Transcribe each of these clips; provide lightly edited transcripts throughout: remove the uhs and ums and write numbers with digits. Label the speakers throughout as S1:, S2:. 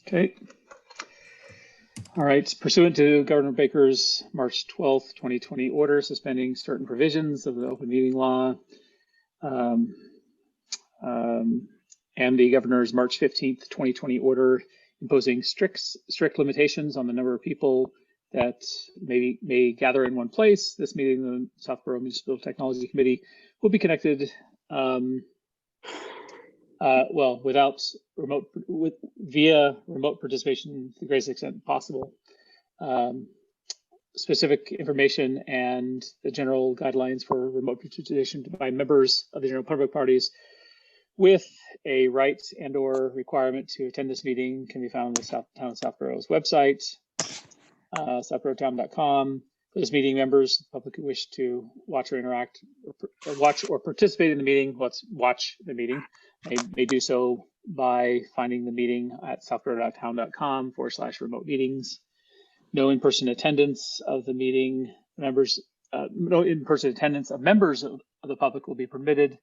S1: Okay. All right. Pursuant to Governor Baker's March 12th, 2020 order suspending certain provisions of the open meeting law, and the governor's March 15th, 2020 order imposing strict limitations on the number of people that may gather in one place. This meeting, the Southborough Municipal Technology Committee, will be connected via remote participation to the greatest extent possible. Specific information and the general guidelines for remote participation by members of the general public parties with a right and/or requirement to attend this meeting can be found on the Town of Southborough's website, southboroughtown.com. For this meeting, members, the public who wish to watch or interact, watch or participate in the meeting, watch the meeting, may do so by finding the meeting at southborough.town.com/remote meetings. No in-person attendance of the meeting members, no in-person attendance of members of the public will be permitted.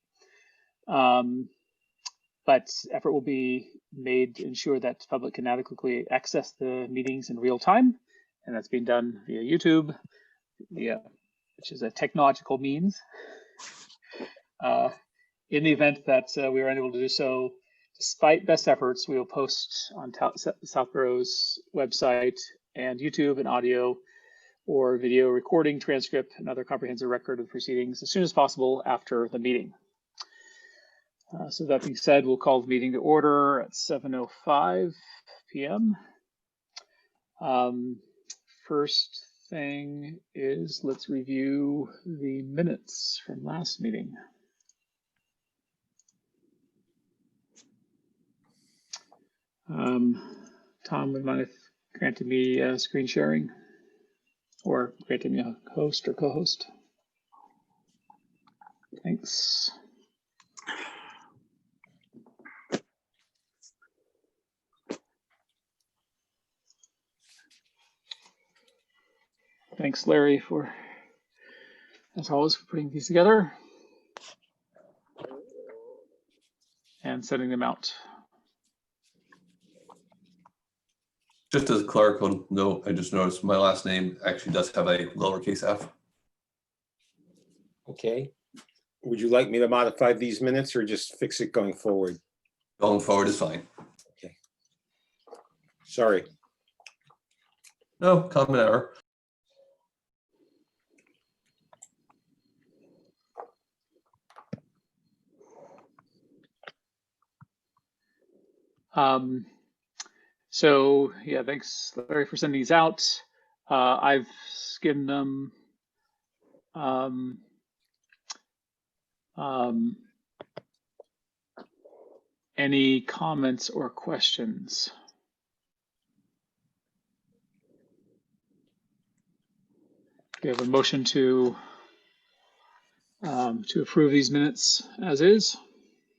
S1: But effort will be made to ensure that the public can adequately access the meetings in real time. And that's being done via YouTube, which is a technological means. In the event that we are unable to do so, despite best efforts, we will post on Southborough's website and YouTube an audio or video recording, transcript, and other comprehensive record of proceedings as soon as possible after the meeting. So that being said, we'll call the meeting to order at 7:05 p.m. First thing is let's review the minutes from last meeting. Tom, would you mind granting me screen sharing or granting me a host or co-host? Thanks. Thanks, Larry, for, as always, for putting these together and sending them out.
S2: Just as a clerical note, I just noticed my last name actually does have a lowercase f.
S3: Okay. Would you like me to modify these minutes or just fix it going forward?
S2: Going forward is fine.
S3: Okay. Sorry.
S2: No, common error.
S1: So yeah, thanks, Larry, for sending these out. I've skimmed them. Any comments or questions? We have a motion to approve these minutes as is.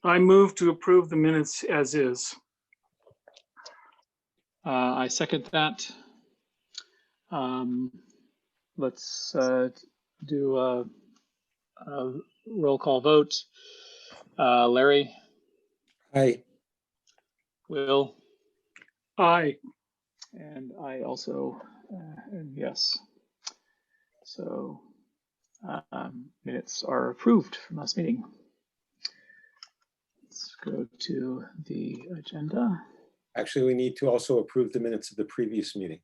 S4: I move to approve the minutes as is.
S1: I second that. Let's do a roll call vote. Larry?
S3: Aye.
S1: Will?
S4: Aye.
S1: And I also, and yes. So minutes are approved from last meeting. Let's go to the agenda.
S3: Actually, we need to also approve the minutes of the previous meeting.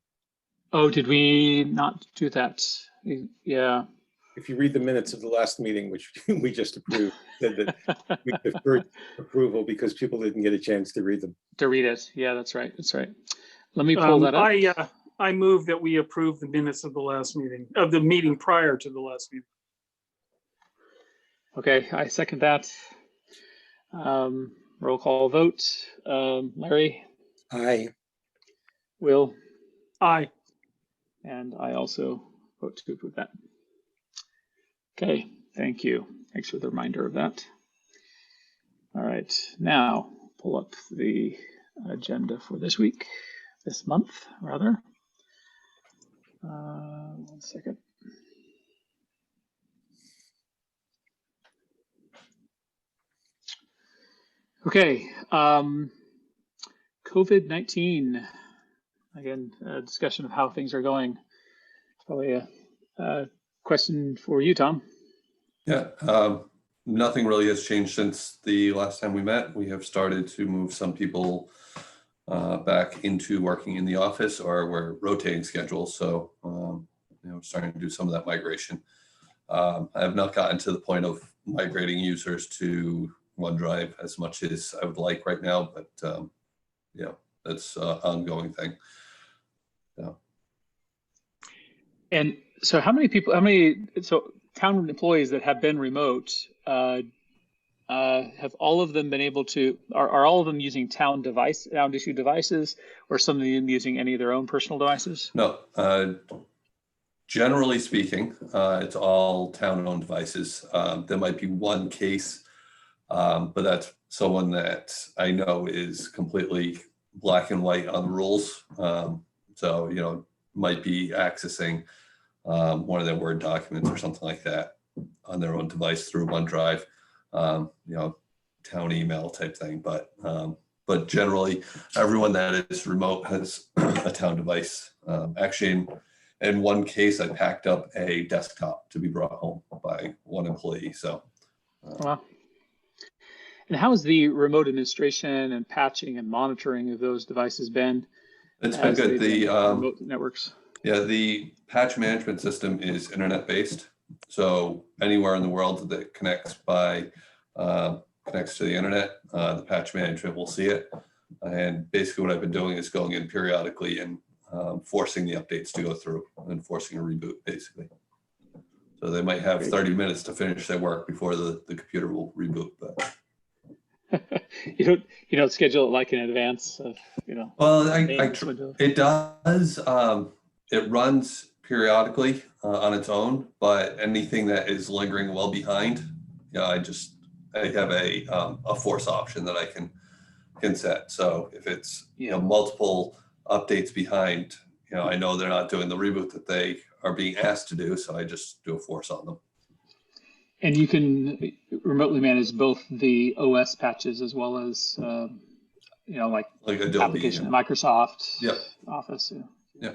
S1: Oh, did we not do that? Yeah.
S3: If you read the minutes of the last meeting, which we just approved, said that we deferred approval because people didn't get a chance to read them.
S1: To read it. Yeah, that's right. That's right. Let me pull that up.
S4: I move that we approve the minutes of the last meeting, of the meeting prior to the last meeting.
S1: Okay, I second that. Roll call vote. Larry?
S3: Aye.
S1: Will?
S4: Aye.
S1: And I also vote to approve that. Okay, thank you. Thanks for the reminder of that. All right, now pull up the agenda for this week, this month, rather. 1 second. Okay, COVID-19. Again, a discussion of how things are going. Probably a question for you, Tom.
S2: Yeah, nothing really has changed since the last time we met. We have started to move some people back into working in the office, or we're rotating schedules. So, starting to do some of that migration. I have not gotten to the point of migrating users to OneDrive as much as I would like right now, but that's an ongoing thing. Yeah.
S1: And so so town employees that have been remote, have all of them been able to, are all of them using town issued devices, or some of them using any of their own personal devices?
S2: No, generally speaking, it's all town-owned devices. There might be one case, but that's someone that I know is completely black and white on the rules. So, might be accessing one of their Word documents or something like that on their own device through OneDrive, town email type thing. But generally, everyone that is remote has a town device. Actually, in one case, I packed up a desktop to be brought home by one employee. So,
S1: Wow. And how has the remote administration and patching and monitoring of those devices been?
S2: it's been good. The
S1: remote networks.
S2: Yeah, the patch management system is internet-based. So anywhere in the world that connects to the internet, the patch management will see it. And basically what I've been doing is going in periodically and forcing the updates to go through and forcing a reboot, basically. So they might have 30 minutes to finish their work before the computer will reboot. But
S1: you don't schedule it like in advance of,
S2: Well, it does. It runs periodically on its own, but anything that is lingering well behind, I have a force option that I can set. So if it's multiple updates behind, I know they're not doing the reboot that they are being asked to do, so I just do a force on them.
S1: And you can remotely manage both the OS patches as well as like
S2: Adobe,
S1: application, Microsoft Office.
S2: Yeah.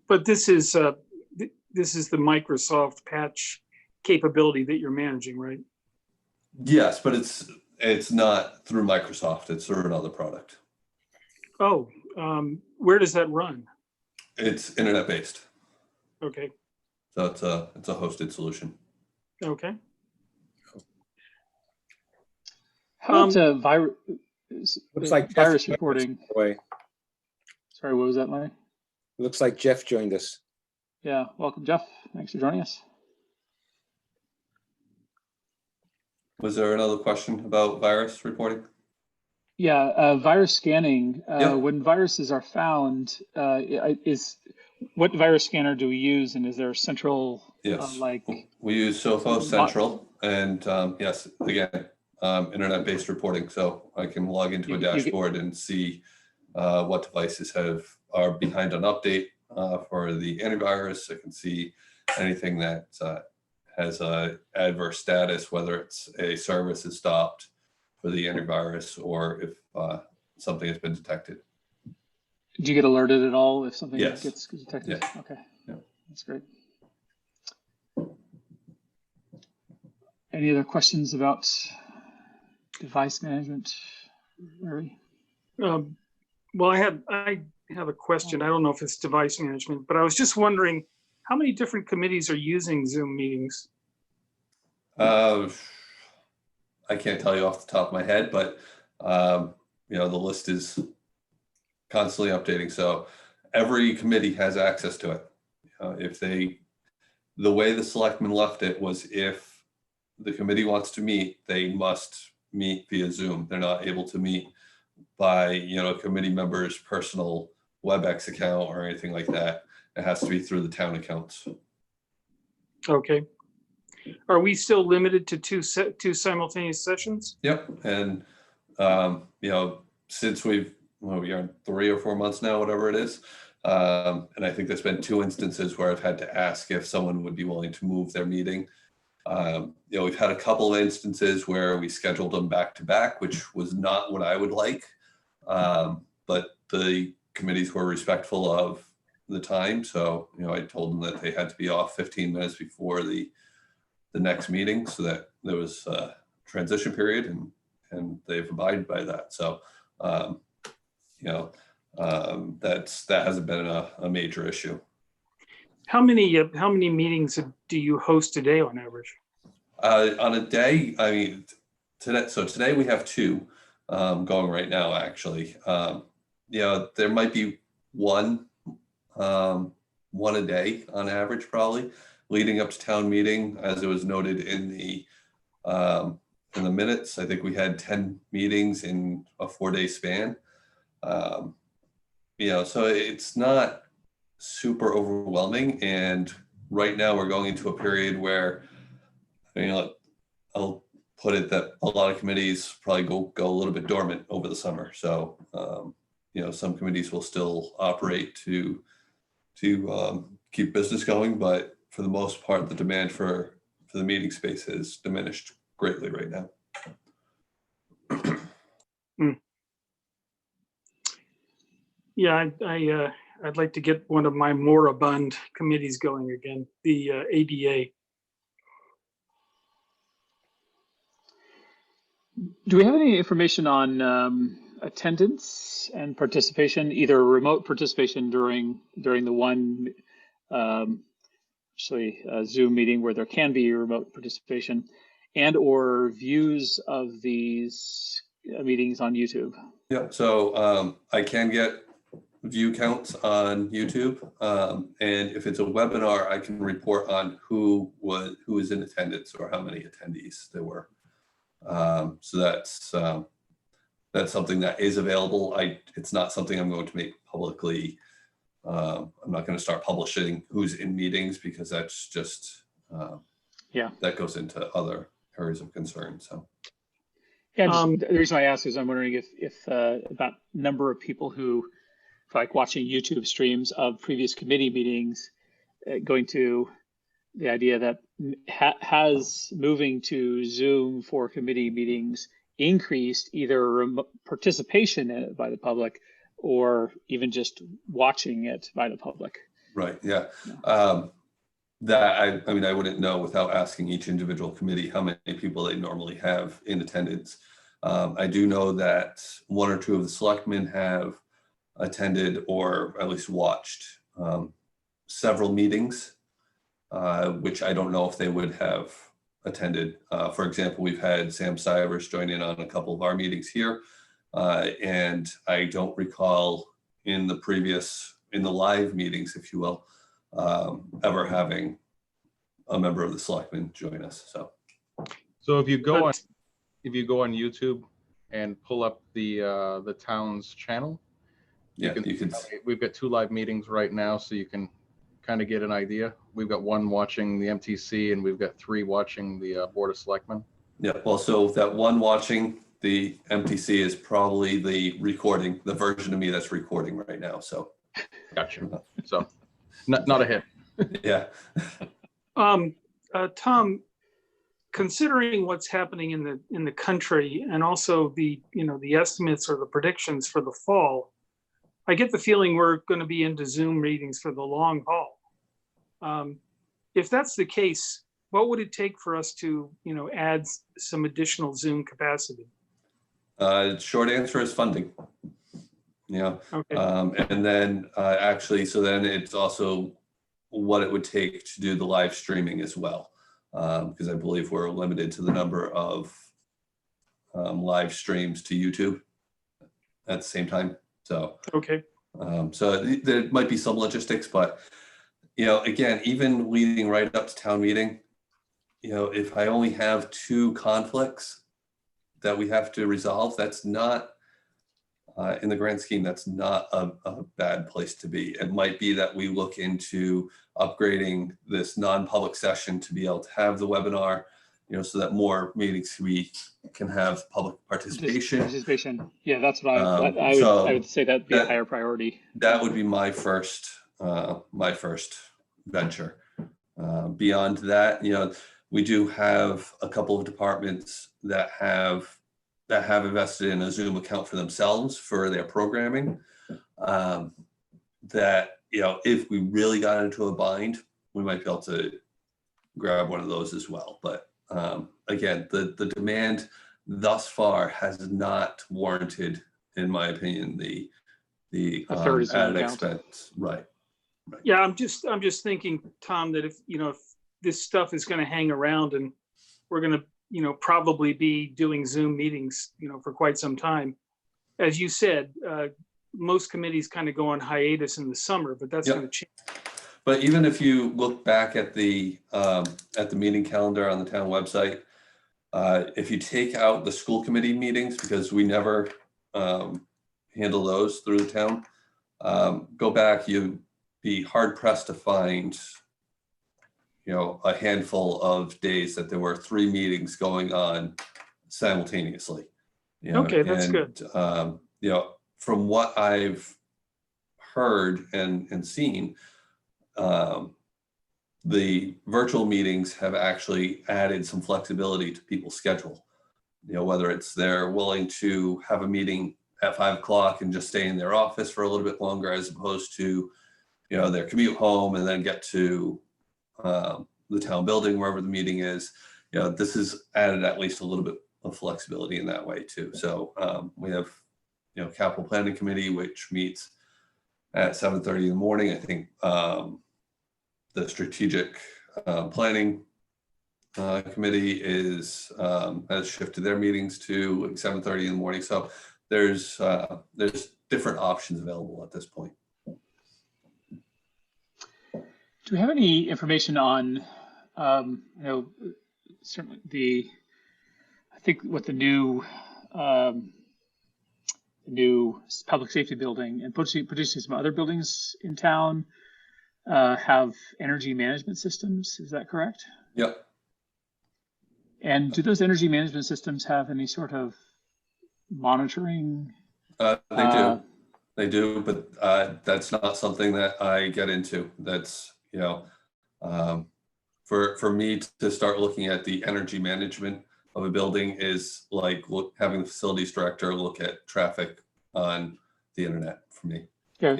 S4: But this is the Microsoft patch capability that you're managing, right?
S2: Yes, but it's not through Microsoft. It's through another product.
S4: Oh, where does that run?
S2: It's internet-based.
S4: Okay.
S2: So it's a hosted solution.
S4: Okay.
S1: How about
S3: Looks like
S1: virus
S3: Jeff
S1: reporting? Sorry, what was that, Larry?
S3: Looks like Jeff joined us.
S1: Yeah, welcome, Jeff. Thanks for joining us.
S2: Was there another question about virus reporting?
S1: Yeah, virus scanning.
S2: Yep.
S1: When viruses are found, what virus scanner do we use, and is there a central?
S2: Yes, we use Sophos Central, and yes, again, internet-based reporting. So I can log into a dashboard and see what devices are behind an update for the antivirus. I can see anything that has a adverse status, whether it's a service is stopped for the antivirus or if something has been detected.
S1: Do you get alerted at all if something gets detected?
S2: Yeah.
S1: Okay,
S2: yeah.
S1: That's great. Any other questions about device management, Larry?
S4: Well, I have a question. I don't know if it's device management, but I was just wondering how many different committees are using Zoom meetings?
S2: I can't tell you off the top of my head, but the list is constantly updating. So every committee has access to it. The way the selectmen left it was if the committee wants to meet, they must meet via Zoom. They're not able to meet by, a committee member's personal WebEx account or anything like that. It has to be through the town accounts.
S4: Okay. Are we still limited to two simultaneous sessions?
S2: Yep. And, since we are in 3 or 4 months now, whatever it is. And I think there's been 2 instances where I've had to ask if someone would be willing to move their meeting You know, we've had a couple of instances where we scheduled them back to back, which was not what I would like. But the committees were respectful of the time. So, you know, I told them that they had to be off 15 minutes before the next meeting so that there was a transition period, and they've abided by that. So, you know, that hasn't been a major issue.
S4: How many meetings do you host a day on average?
S2: On a day, I mean, today we have 2 going right now, actually. You know, there might be one a day on average, probably leading up to town meeting, as it was noted in the minutes. I think we had 10 meetings in a 4-day span. You know, so it's not super overwhelming. And right now we're going into a period where, you know, I'll put it that a lot of committees probably go a little bit dormant over the summer. So, you know, some committees will still operate to keep business going, but for the most part, the demand for the meeting space has diminished greatly right now.
S4: Yeah, I'd like to get one of my moribund committees going again, the ADA.
S1: Do we have any information on attendance and participation, either remote participation during the one Zoom meeting where there can be remote participation, and or views of these meetings on YouTube? Yeah.
S2: So I can get view counts on YouTube, and if it's a webinar, I can report on who is in attendance or how many attendees there were. So that's something that is available. It's not something I'm going to make publicly. I'm not going to start publishing who's in meetings, because that's just that goes into other areas of concern. So
S1: yeah, the reason I ask is I'm wondering if about number of people who, like, watching YouTube streams of previous committee meetings, going to the idea that has moving to Zoom for committee meetings increased either participation in it by the public or even just watching it by the public.
S2: Right. Yeah. That I mean, I wouldn't know without asking each individual committee how many people they normally have in attendance. I do know that 1 or 2 of the selectmen have attended or at least watched several meetings, which I don't know if they would have attended. For example, we've had Sam Stivers join in on a couple of our meetings here. And I don't recall in the live meetings, if you will, ever having a member of the selectmen join us.
S5: So if you go on YouTube and pull up the town's channel, you can. We've got 2 live meetings right now, so you can kind of get an idea. We've got 1 watching the MTC, and we've got 3 watching the Board of Selectmen.
S2: Yeah. Well, so that 1 watching the MTC is probably the version of me that's recording right now. So
S5: gotcha. So not a hit.
S2: Yeah.
S4: Tom, considering what's happening in the country, and also the estimates or the predictions for the fall, I get the feeling we're going to be into Zoom meetings for the long haul. If that's the case, what would it take for us to add some additional Zoom capacity?
S2: Short answer is funding. Yeah.
S4: Okay.
S2: And then actually, so then it's also what it would take to do the live streaming as well, because I believe we're limited to the number of live streams to YouTube at the same time. So
S4: okay.
S2: So there might be some logistics, but again, even leading right up to town meeting, if I only have 2 conflicts that we have to resolve, that's not, in the grand scheme, that's not a bad place to be. It might be that we look into upgrading this non-public session to be able to have the webinar, so that more meetings we can have public participation.
S1: Yeah, that's what I would say that'd be a higher priority.
S2: That would be my first venture. Beyond that, we do have a couple of departments that have invested in a Zoom account for themselves for their programming. That, you know, if we really got into a bind, we might be able to grab one of those as well. But again, the demand thus far has not warranted, in my opinion, the added expense. Right.
S4: Yeah, I'm just thinking, Tom, that if this stuff is going to hang around and we're going to probably be doing Zoom meetings for quite some time, as you said, most committees kind of go on hiatus in the summer, but that's going to change.
S2: But even if you look back at the meeting calendar on the town website, if you take out the school committee meetings, because we never handle those through the town, go back, you'd be hard pressed to find a handful of days that there were 3 meetings going on simultaneously.
S4: Okay, that's good.
S2: From what I've heard and seen, the virtual meetings have actually added some flexibility to people's schedule. Whether it's they're willing to have a meeting at 5 o'clock and just stay in their office for a little bit longer, as opposed to, their commute home and then get to the town building, wherever the meeting is. This has added at least a little bit of flexibility in that way too. So we have, capital planning committee, which meets at 7:30 in the morning. I think the strategic planning committee has shifted their meetings to 7:30 in the morning. So there's different options available at this point.
S1: Do we have any information on, certainly I think what the new public safety building and potentially some other buildings in town have energy management systems? Is that correct?
S2: Yep.
S1: And do those energy management systems have any sort of monitoring?
S2: They do, but that's not something that I get into. That's, for me to start looking at the energy management of a building is like having the facilities director look at traffic on the internet for me.
S1: Yeah.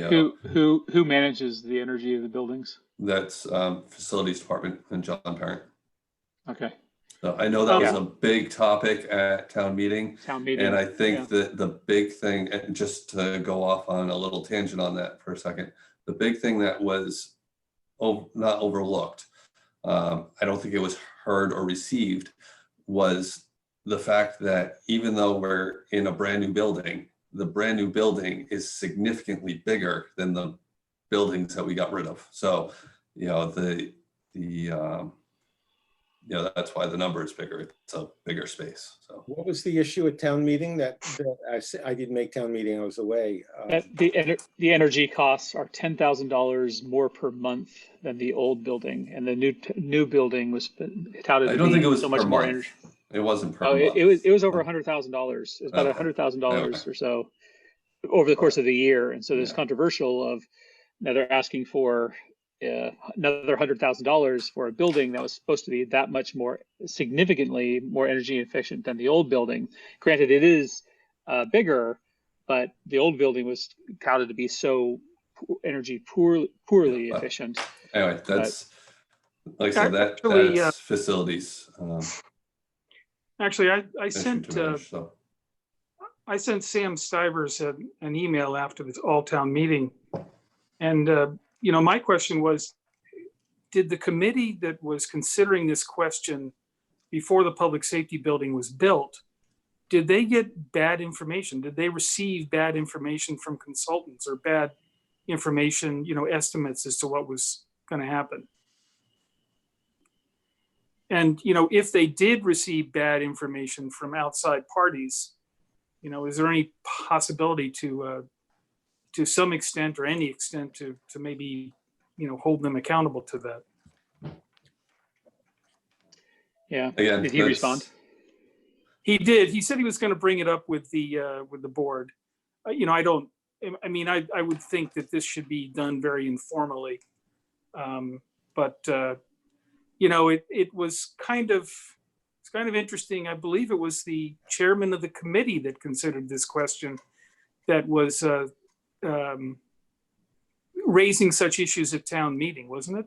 S1: Who manages the energy of the buildings?
S2: That's facilities department and John Parent.
S1: Okay.
S2: So I know that was a big topic at town meeting. And I think that the big thing, and just to go off on a little tangent on that for a second, the big thing that was not overlooked, I don't think it was heard or received, was the fact that even though we're in a brand new building, the brand new building is significantly bigger than the buildings that we got rid of. So, that's why the number is bigger. It's a bigger space. So
S3: what was the issue at town meeting that I didn't make town meeting? I was away.
S1: The energy costs are $10,000 more per month than the old building, and the new building was touted.
S2: I don't think it was
S1: so much more energy.
S2: It wasn't per
S1: month.
S2: It
S1: was over $100,000. It was about $100,000 or so over the course of the year. And so there's controversial of now they're asking for another $100,000 for a building that was supposed to be that much more, significantly more energy efficient than the old building. Granted, it is bigger, but the old building was touted to be so energy poorly efficient.
S2: Anyway, that's like I said, that's facilities.
S4: Actually, I sent Sam Stivers an email after this all-town meeting, and my question was, did the committee that was considering this question before the public safety building was built, did they get bad information? Did they receive bad information from consultants or bad information, estimates as to what was going to happen? And, if they did receive bad information from outside parties, is there any possibility to some extent or any extent to maybe, hold them accountable to that?
S1: Yeah.
S2: Again,
S1: did he respond?
S4: He did. He said he was going to bring it up with the board. I would think that this should be done very informally. But you know, it was it's kind of interesting. I believe it was the chairman of the committee that considered this question that was raising such issues at town meeting, wasn't it?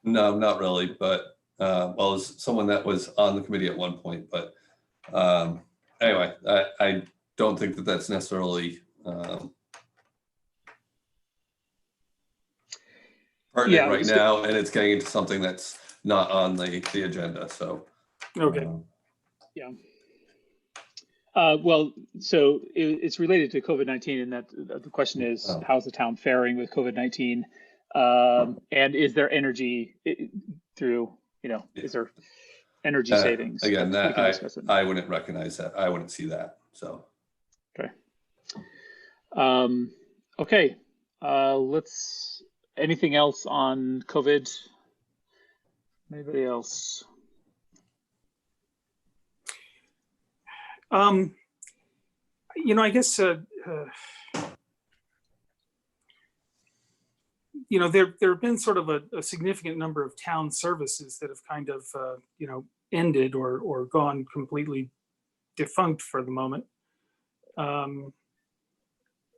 S2: No, not really, but well, as someone that was on the committee at one point, but anyway, I don't think that that's necessarily pertinent right now, and it's getting into something that's not on the agenda. So
S4: okay.
S1: Yeah. Well, so it's related to COVID-19, and that the question is, how's the town faring with COVID-19, and is there energy through, is there energy savings?
S2: Again, that I wouldn't recognize that. I wouldn't see that. So.
S1: Okay. Okay. Anything else on COVID? Anybody else?
S4: I guess, there have been sort of a significant number of town services that have kind of, ended or gone completely defunct for the moment.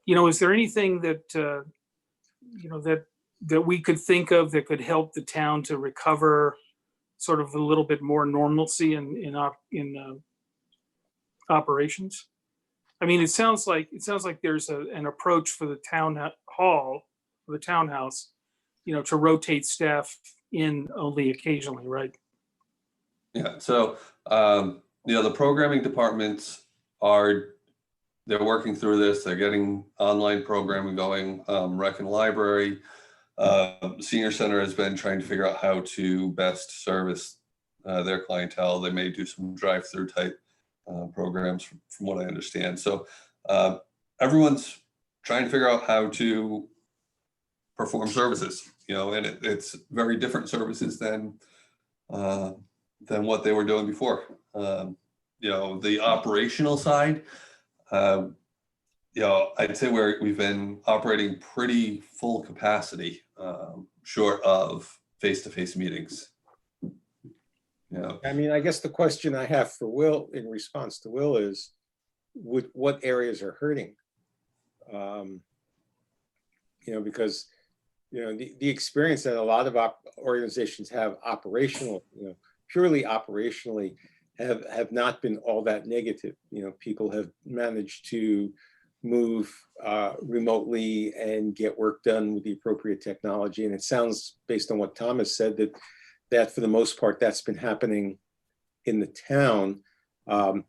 S4: Is there anything that, that we could think of that could help the town to recover sort of a little bit more normalcy in operations? I mean, it sounds like there's an approach for the town hall, for the townhouse, to rotate staff in only occasionally, right?
S2: Yeah. So, the programming departments they're working through this. They're getting online programming going. Rec and library, senior center has been trying to figure out how to best service their clientele. They may do some drive-through type programs from what I understand. So everyone's trying to figure out how to perform services, and it's very different services than what they were doing before. The operational side, I'd say we've been operating pretty full capacity, short of face-to-face meetings.
S3: I mean, I guess the question I have for Will in response to Will is, what areas are hurting? Because, the experience that a lot of organizations have operational, purely operationally, have not been all that negative. People have managed to move remotely and get work done with the appropriate technology. And it sounds, based on what Thomas said, that for the most part, that's been happening in the town. And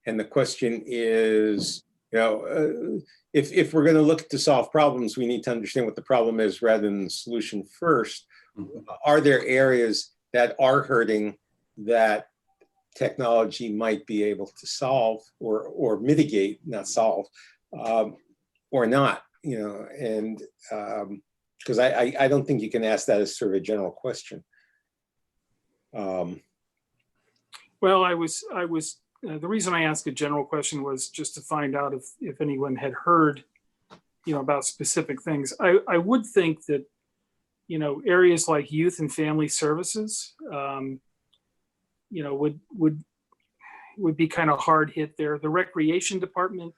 S3: the question is, if we're going to look to solve problems, we need to understand what the problem is rather than the solution first. Mm-hmm. Are there areas that are hurting that technology might be able to solve or mitigate, not solve, or not? And because I don't think you can ask that as sort of a general question.
S4: Well, I was the reason I asked a general question was just to find out if anyone had heard, about specific things. I would think that, areas like youth and family services, would be kind of hard hit there. The recreation department.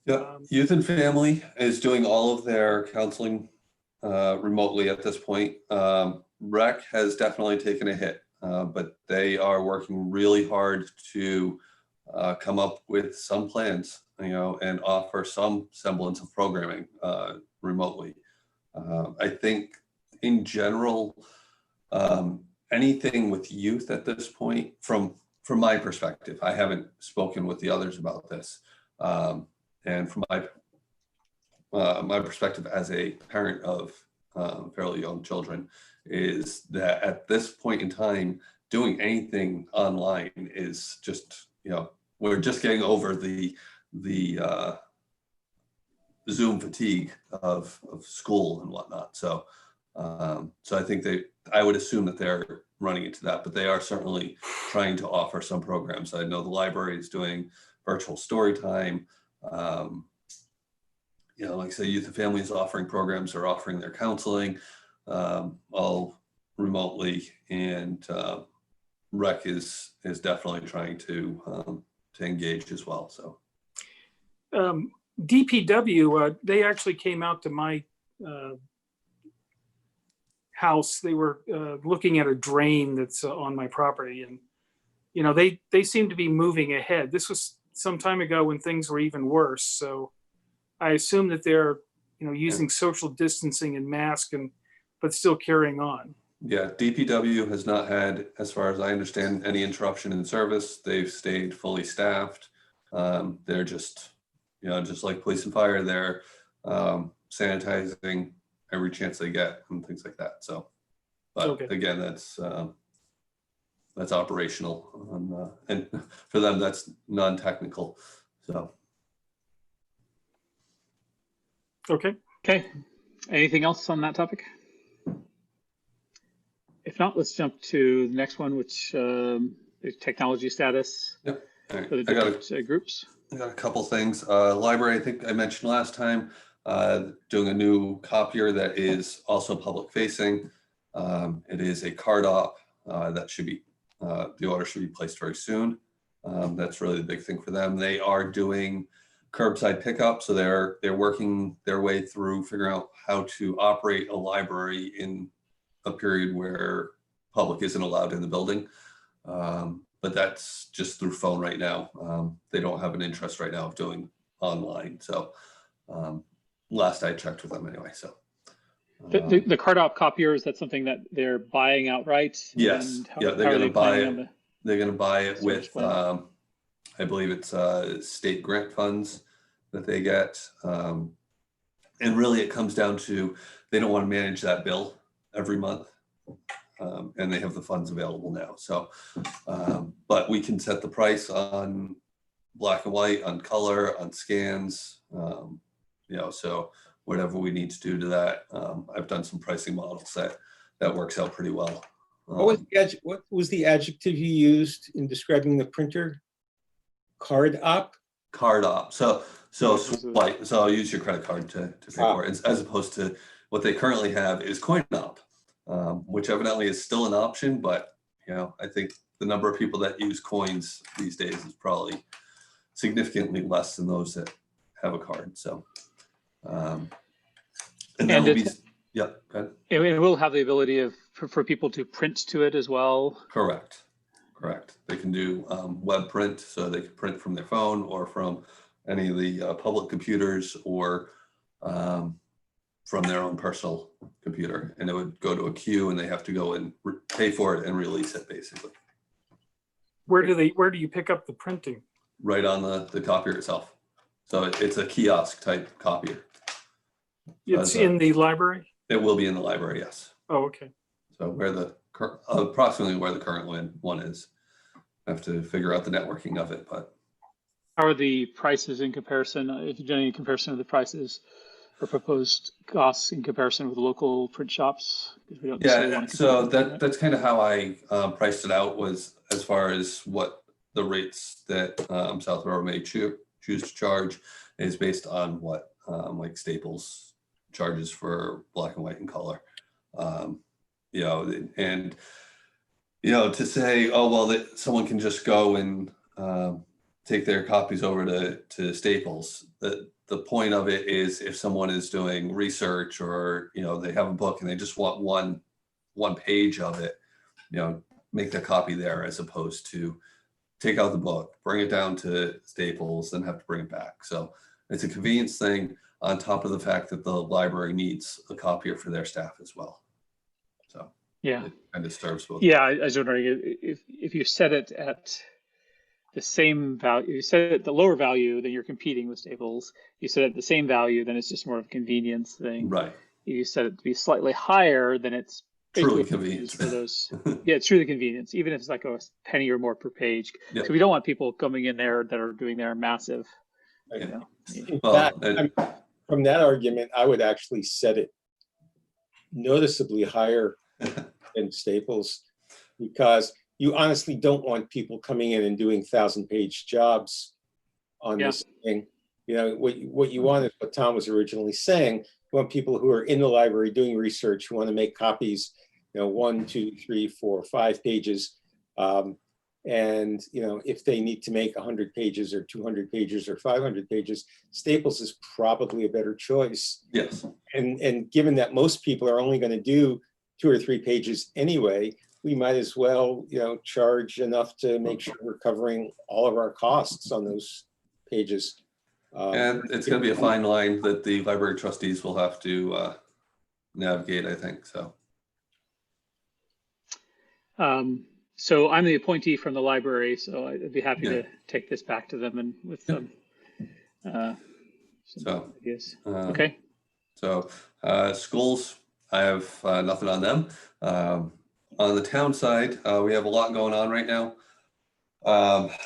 S2: Yeah, youth and family is doing all of their counseling remotely at this point. Rec has definitely taken a hit. But they are working really hard to come up with some plans, and offer some semblance of programming remotely. I think in general, anything with youth at this point, from my perspective, I haven't spoken with the others about this. And from my perspective as a parent of fairly young children, is that at this point in time, doing anything online is just, we're just getting over the Zoom fatigue of school and whatnot. So I think I would assume that they're running into that, but they are certainly trying to offer some programs. I know the library is doing virtual story time. Like I say, youth and family is offering programs or offering their counseling. I'll remotely, and Rec is definitely trying to engage as well. So
S4: DPW, they actually came out to my house. They were looking at a drain that's on my property, and you know, they seem to be moving ahead. This was some time ago when things were even worse. So I assume that they're, you know, using social distancing and mask, but still carrying on.
S2: Yeah, DPW has not had, as far as I understand, any interruption in service. They've stayed fully staffed. They're just, you know, just like police and fire, they're sanitizing every chance they get and things like that. So, but again, that's operational, and for them, that's non-technical. So.
S1: Okay. Anything else on that topic? If not, let's jump to the next one, which is technology status.
S2: Yep. All right.
S1: For the different groups.
S2: I got a couple things. Library, I think I mentioned last time, doing a new copier that is also public facing. It is a card op that should be, the order should be placed very soon. That's really the big thing for them. They are doing curbside pickup, so they're working their way through figuring out how to operate a library in a period where public isn't allowed in the building. But that's just through phone right now. They don't have an interest right now of doing online. So last I checked with them anyway. So
S1: the card op copier, is that something that they're buying outright?
S2: Yes. They're going to buy it. They're going to buy it with, I believe it's state grant funds that they get. And really it comes down to, they don't want to manage that bill every month. And they have the funds available now. So, but we can set the price on black and white, on color, on scans, you know, so whatever we need to do to that. I've done some pricing models that works out pretty well.
S3: What was the adjective you used in describing the printer? Card op?
S2: Card op. So swipe. So I'll use your credit card to pay for it, as opposed to what they currently have is coin op. Which evidently is still an option, but you know, I think the number of people that use coins these days is probably significantly less than those that have a card. So, and that will be, yeah.
S1: It will have the ability for people to print to it as well.
S2: Correct. They can do web print, so they can print from their phone or from any of the public computers, or from their own personal computer, and it would go to a queue and they have to go and pay for it and release it basically.
S4: Where do you pick up the printing?
S2: Right on the copier itself. So it's a kiosk type copier.
S4: It's in the library?
S2: It will be in the library, yes.
S4: Oh, okay.
S2: So approximately where the current one is. I have to figure out the networking of it, but.
S1: How are the prices in comparison, if you've done any comparison of the prices or proposed costs in comparison with local print shops?
S2: Yeah, so that's kind of how I priced it out, was as far as what the rates that Southborough may choose to charge is based on what like Staples charges for black and white and color. You know, and you know, to say, oh well, someone can just go and take their copies over to Staples. The point of it is, if someone is doing research, or you know, they have a book and they just want one page of it, you know, make the copy there, as opposed to take out the book, bring it down to Staples, then have to bring it back. So it's a convenience thing, on top of the fact that the library needs a copier for their staff as well. So
S1: yeah,
S2: it kind of serves both.
S1: Yeah, I was wondering if you set it at the same value, you set it at the lower value, then you're competing with Staples. You set it at the same value, then it's just more of a convenience thing.
S2: Right.
S1: You set it to be slightly higher, then it's
S2: truly convenience
S1: for those. Yeah, it's truly convenience, even if it's like a penny or more per page.
S2: Yep.
S1: So we don't want people coming in there that are doing their massive.
S2: Yeah.
S1: You know,
S3: From that argument, I would actually set it noticeably higher than Staples, because you honestly don't want people coming in and doing 1,000-page jobs on this thing. You know, what you want is what Tom was originally saying. You want people who are in the library doing research, who want to make copies 1, 2, 3, 4, 5 pages. And if they need to make 100 pages or 200 pages or 500 pages, Staples is probably a better choice.
S2: Yes.
S3: And given that most people are only going to do 2 or 3 pages anyway, we might as well, charge enough to make sure we're covering all of our costs on those pages.
S2: And it's going to be a fine line that the library trustees will have to navigate, I think, so.
S1: So I'm the appointee from the library, so I'd be happy to take this back to them and with some ideas. Okay.
S2: So schools, I have nothing on them. On the town side, we have a lot going on right now.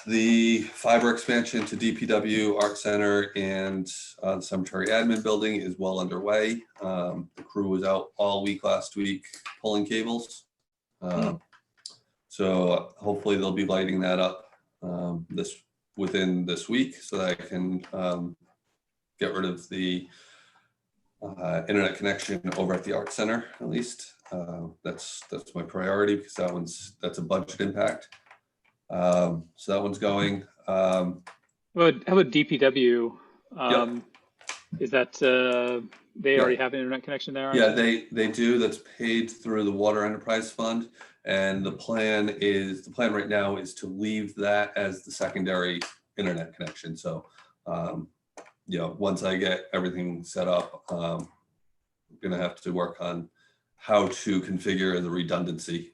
S2: The fiber expansion to DPW, Art Center, and the Cemetery Admin Building is well underway. The crew was out all week last week pulling cables. So hopefully they'll be lighting that up within this week so that I can get rid of the internet connection over at the Art Center, at least. That's my priority because that's a budget impact. So that one's going.
S1: How about DPW?
S2: Yep.
S1: Is that they already have an internet connection there?
S2: Yeah, they do. That's paid through the Water Enterprise Fund. And the plan right now is to leave that as the secondary internet connection. So, once I get everything set up, I'm gonna have to work on how to configure the redundancy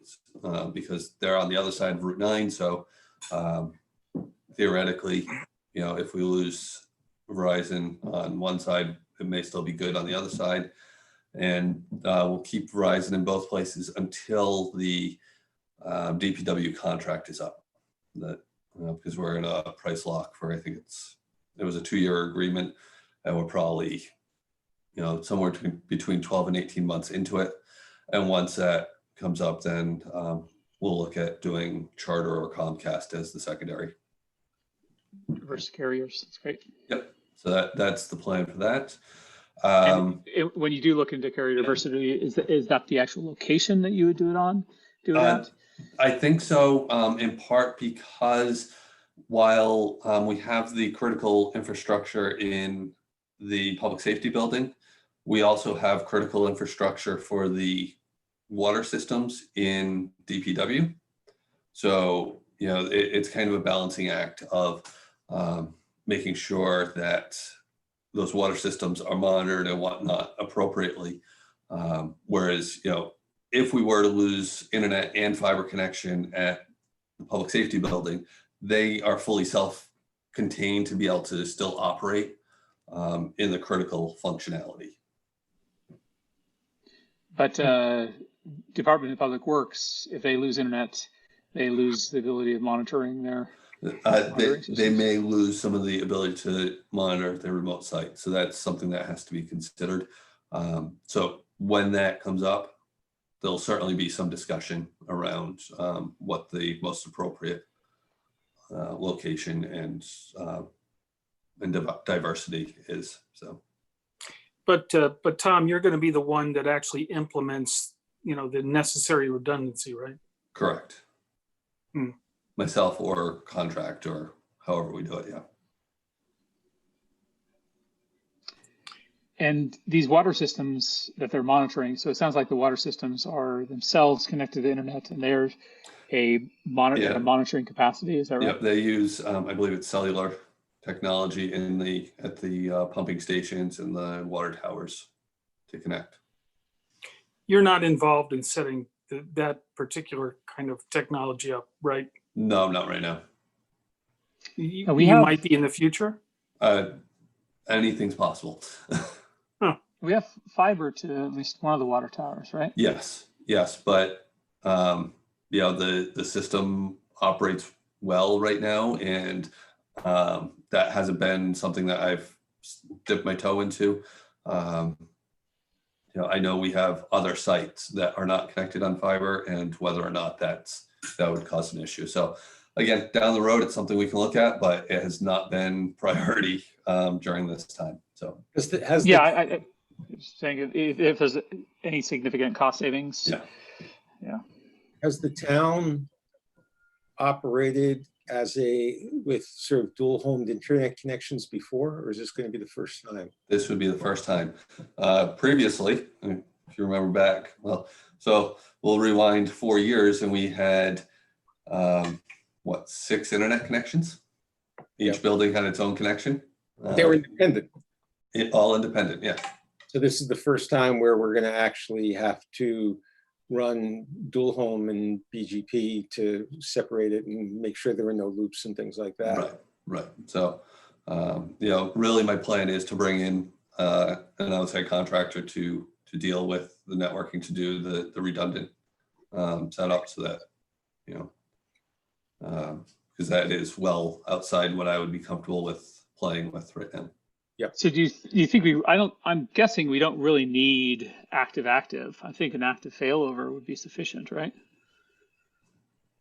S2: because they're on the other side of Route 9. So theoretically, if we lose Verizon on one side, it may still be good on the other side. And we'll keep Verizon in both places until the DPW contract is up. Because we're in a price lock for, I think it was a 2-year agreement, and we're probably somewhere between 12 and 18 months into it. And once that comes up, then we'll look at doing Charter or Comcast as the secondary.
S1: Versus carriers. That's great.
S2: Yep. So that's the plan for that.
S1: When you do look into carrier diversity, is that the actual location that you would do it on?
S2: I think so, in part because while we have the critical infrastructure in the public safety building, we also have critical infrastructure for the water systems in DPW. So, it's kind of a balancing act of making sure that those water systems are monitored and whatnot appropriately. Whereas, if we were to lose internet and fiber connection at the public safety building, they are fully self-contained to be able to still operate in the critical functionality.
S1: But Department of Public Works, if they lose internet, they lose the ability of monitoring their
S2: they may lose some of the ability to monitor their remote site. So that's something that has to be considered. So when that comes up, there'll certainly be some discussion around what the most appropriate location and diversity is. So,
S4: but Tom, you're going to be the one that actually implements, the necessary redundancy, right?
S2: Correct. Myself or contract or however we do it. Yeah.
S1: And these water systems that they're monitoring, so it sounds like the water systems are themselves connected to the internet and they're a monitoring capacity. Is that right?
S2: Yep. They use, I believe it's cellular technology at the pumping stations and the water towers to connect.
S4: You're not involved in setting that particular kind of technology up, right?
S2: No, not right now.
S4: You might be in the future?
S2: Anything's possible.
S1: We have fiber to at least one of the water towers, right?
S2: Yes, but the system operates well right now, and that hasn't been something that I've dipped my toe into. I know we have other sites that are not connected on fiber, and whether or not that would cause an issue. So again, down the road, it's something we can look at, but it has not been priority during this time. So
S1: I saying if there's any significant cost savings, Yeah.
S3: Has the town operated with sort of dual homed internet connections before, or is this going to be the first time?
S2: This would be the first time. Previously, if you remember back, well, so we'll rewind 4 years, and we had, 6 internet connections? Each building had its own connection.
S3: They were independent.
S2: All independent, yeah.
S3: So this is the first time where we're going to actually have to run dual home and BGP to separate it and make sure there are no loops and things like that.
S2: Right. So, really my plan is to bring in an outside contractor to deal with the networking, to do the redundant setup, so that, because that is well outside what I would be comfortable with playing with right now.
S3: Yep.
S1: So do you think I'm guessing we don't really need active. I think an active failover would be sufficient, right?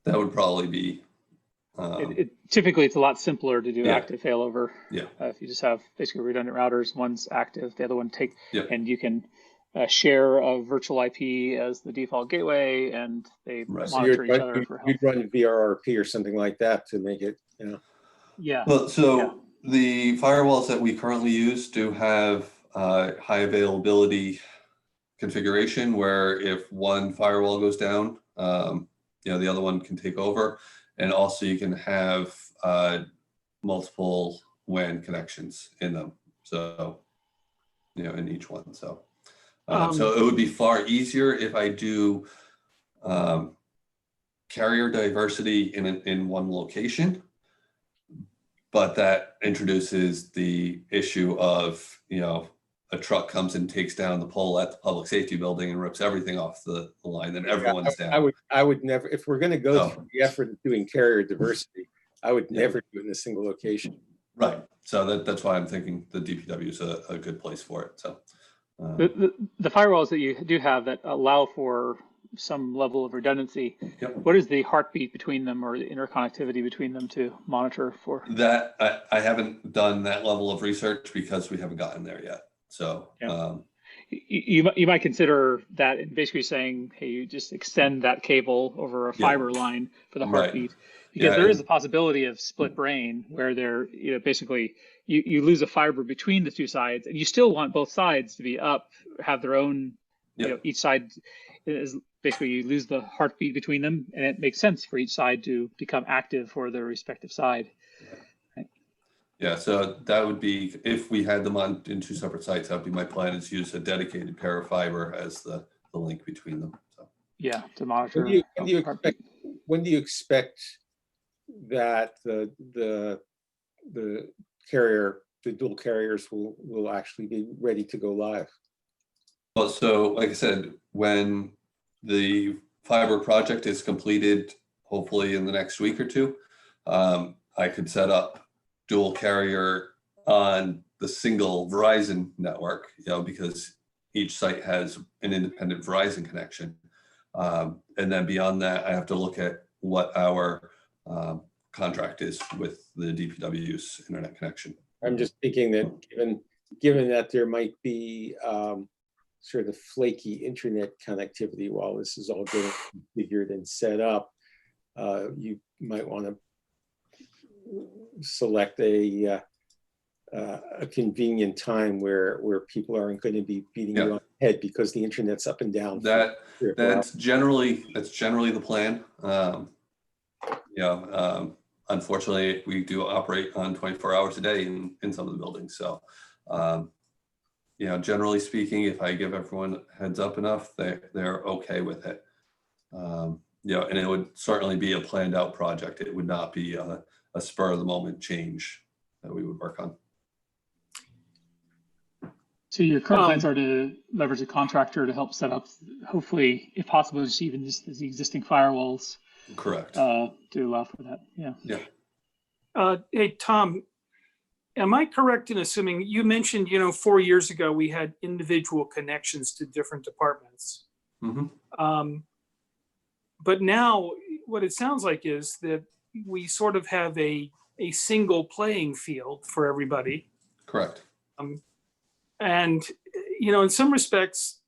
S2: That would probably be.
S1: Typically, it's a lot simpler to do
S2: Yeah.
S1: active failover.
S2: Yeah.
S1: If you just have basically redundant routers, one's active, the other one
S2: Yep.
S1: and you can share a virtual IP as the default gateway, and they monitor each other for health.
S3: You'd run VRRP or something like that to make it,
S1: Yeah.
S2: Well, so the firewalls that we currently use do have high availability configuration, where if one firewall goes down, the other one can take over. And also you can have multiple WAN connections in them. So, in each one. So, so it would be far easier if I do carrier diversity in one location. But that introduces the issue of, a truck comes and takes down the pole at the public safety building and rips everything off the line, then everyone's down.
S3: I would never, if we're going to go through the effort of doing carrier diversity, I would never do it in a single location.
S2: Right. So that's why I'm thinking the DPW is a good place for it. So
S1: the firewalls that you do have that allow for some level of redundancy, what is the heartbeat between them, or the interconnectivity between them to monitor for?
S2: That I haven't done that level of research because we haven't gotten there yet. So
S1: you might consider that, and basically saying, hey, you just extend that cable over a fiber line for the heartbeat, because there is a possibility of split brain where there, basically you lose a fiber between the two sides, and you still want both sides to be up, have their own, each side is basically, you lose the heartbeat between them, and it makes sense for each side to become active for their respective side.
S2: Yeah, so that would be, if we had them in 2 separate sites, that would be my plan, is use a dedicated pair of fiber as the link between them. So.
S1: Yeah, to monitor.
S3: When do you expect that the dual carriers will actually be ready to go live?
S2: Well, so like I said, when the fiber project is completed, hopefully in the next week or 2, I could set up dual carrier on the single Verizon network, because each site has an independent Verizon connection. And then beyond that, I have to look at what our contract is with the DPW's internet connection.
S3: I'm just thinking that given that there might be sort of flaky internet connectivity while this is all getting configured and set up, you might want to select a convenient time where people aren't going to be beating you on the head because the internet's up and down.
S2: That's generally the plan. Unfortunately, we do operate on 24 hours a day in some of the buildings. So, generally speaking, if I give everyone heads up enough, they're okay with it. And it would certainly be a planned out project. It would not be a spur of the moment change that we would work on.
S1: So your current plans are to leverage a contractor to help set up, hopefully, if possible, just even just the existing firewalls.
S2: Correct.
S1: To allow for that. Yeah.
S4: Hey, Tom, am I correct in assuming you mentioned, 4 years ago, we had individual connections to different departments.
S2: Mm-hmm.
S4: But now what it sounds like is that we sort of have a single playing field for everybody.
S2: Correct.
S4: And, in some respects,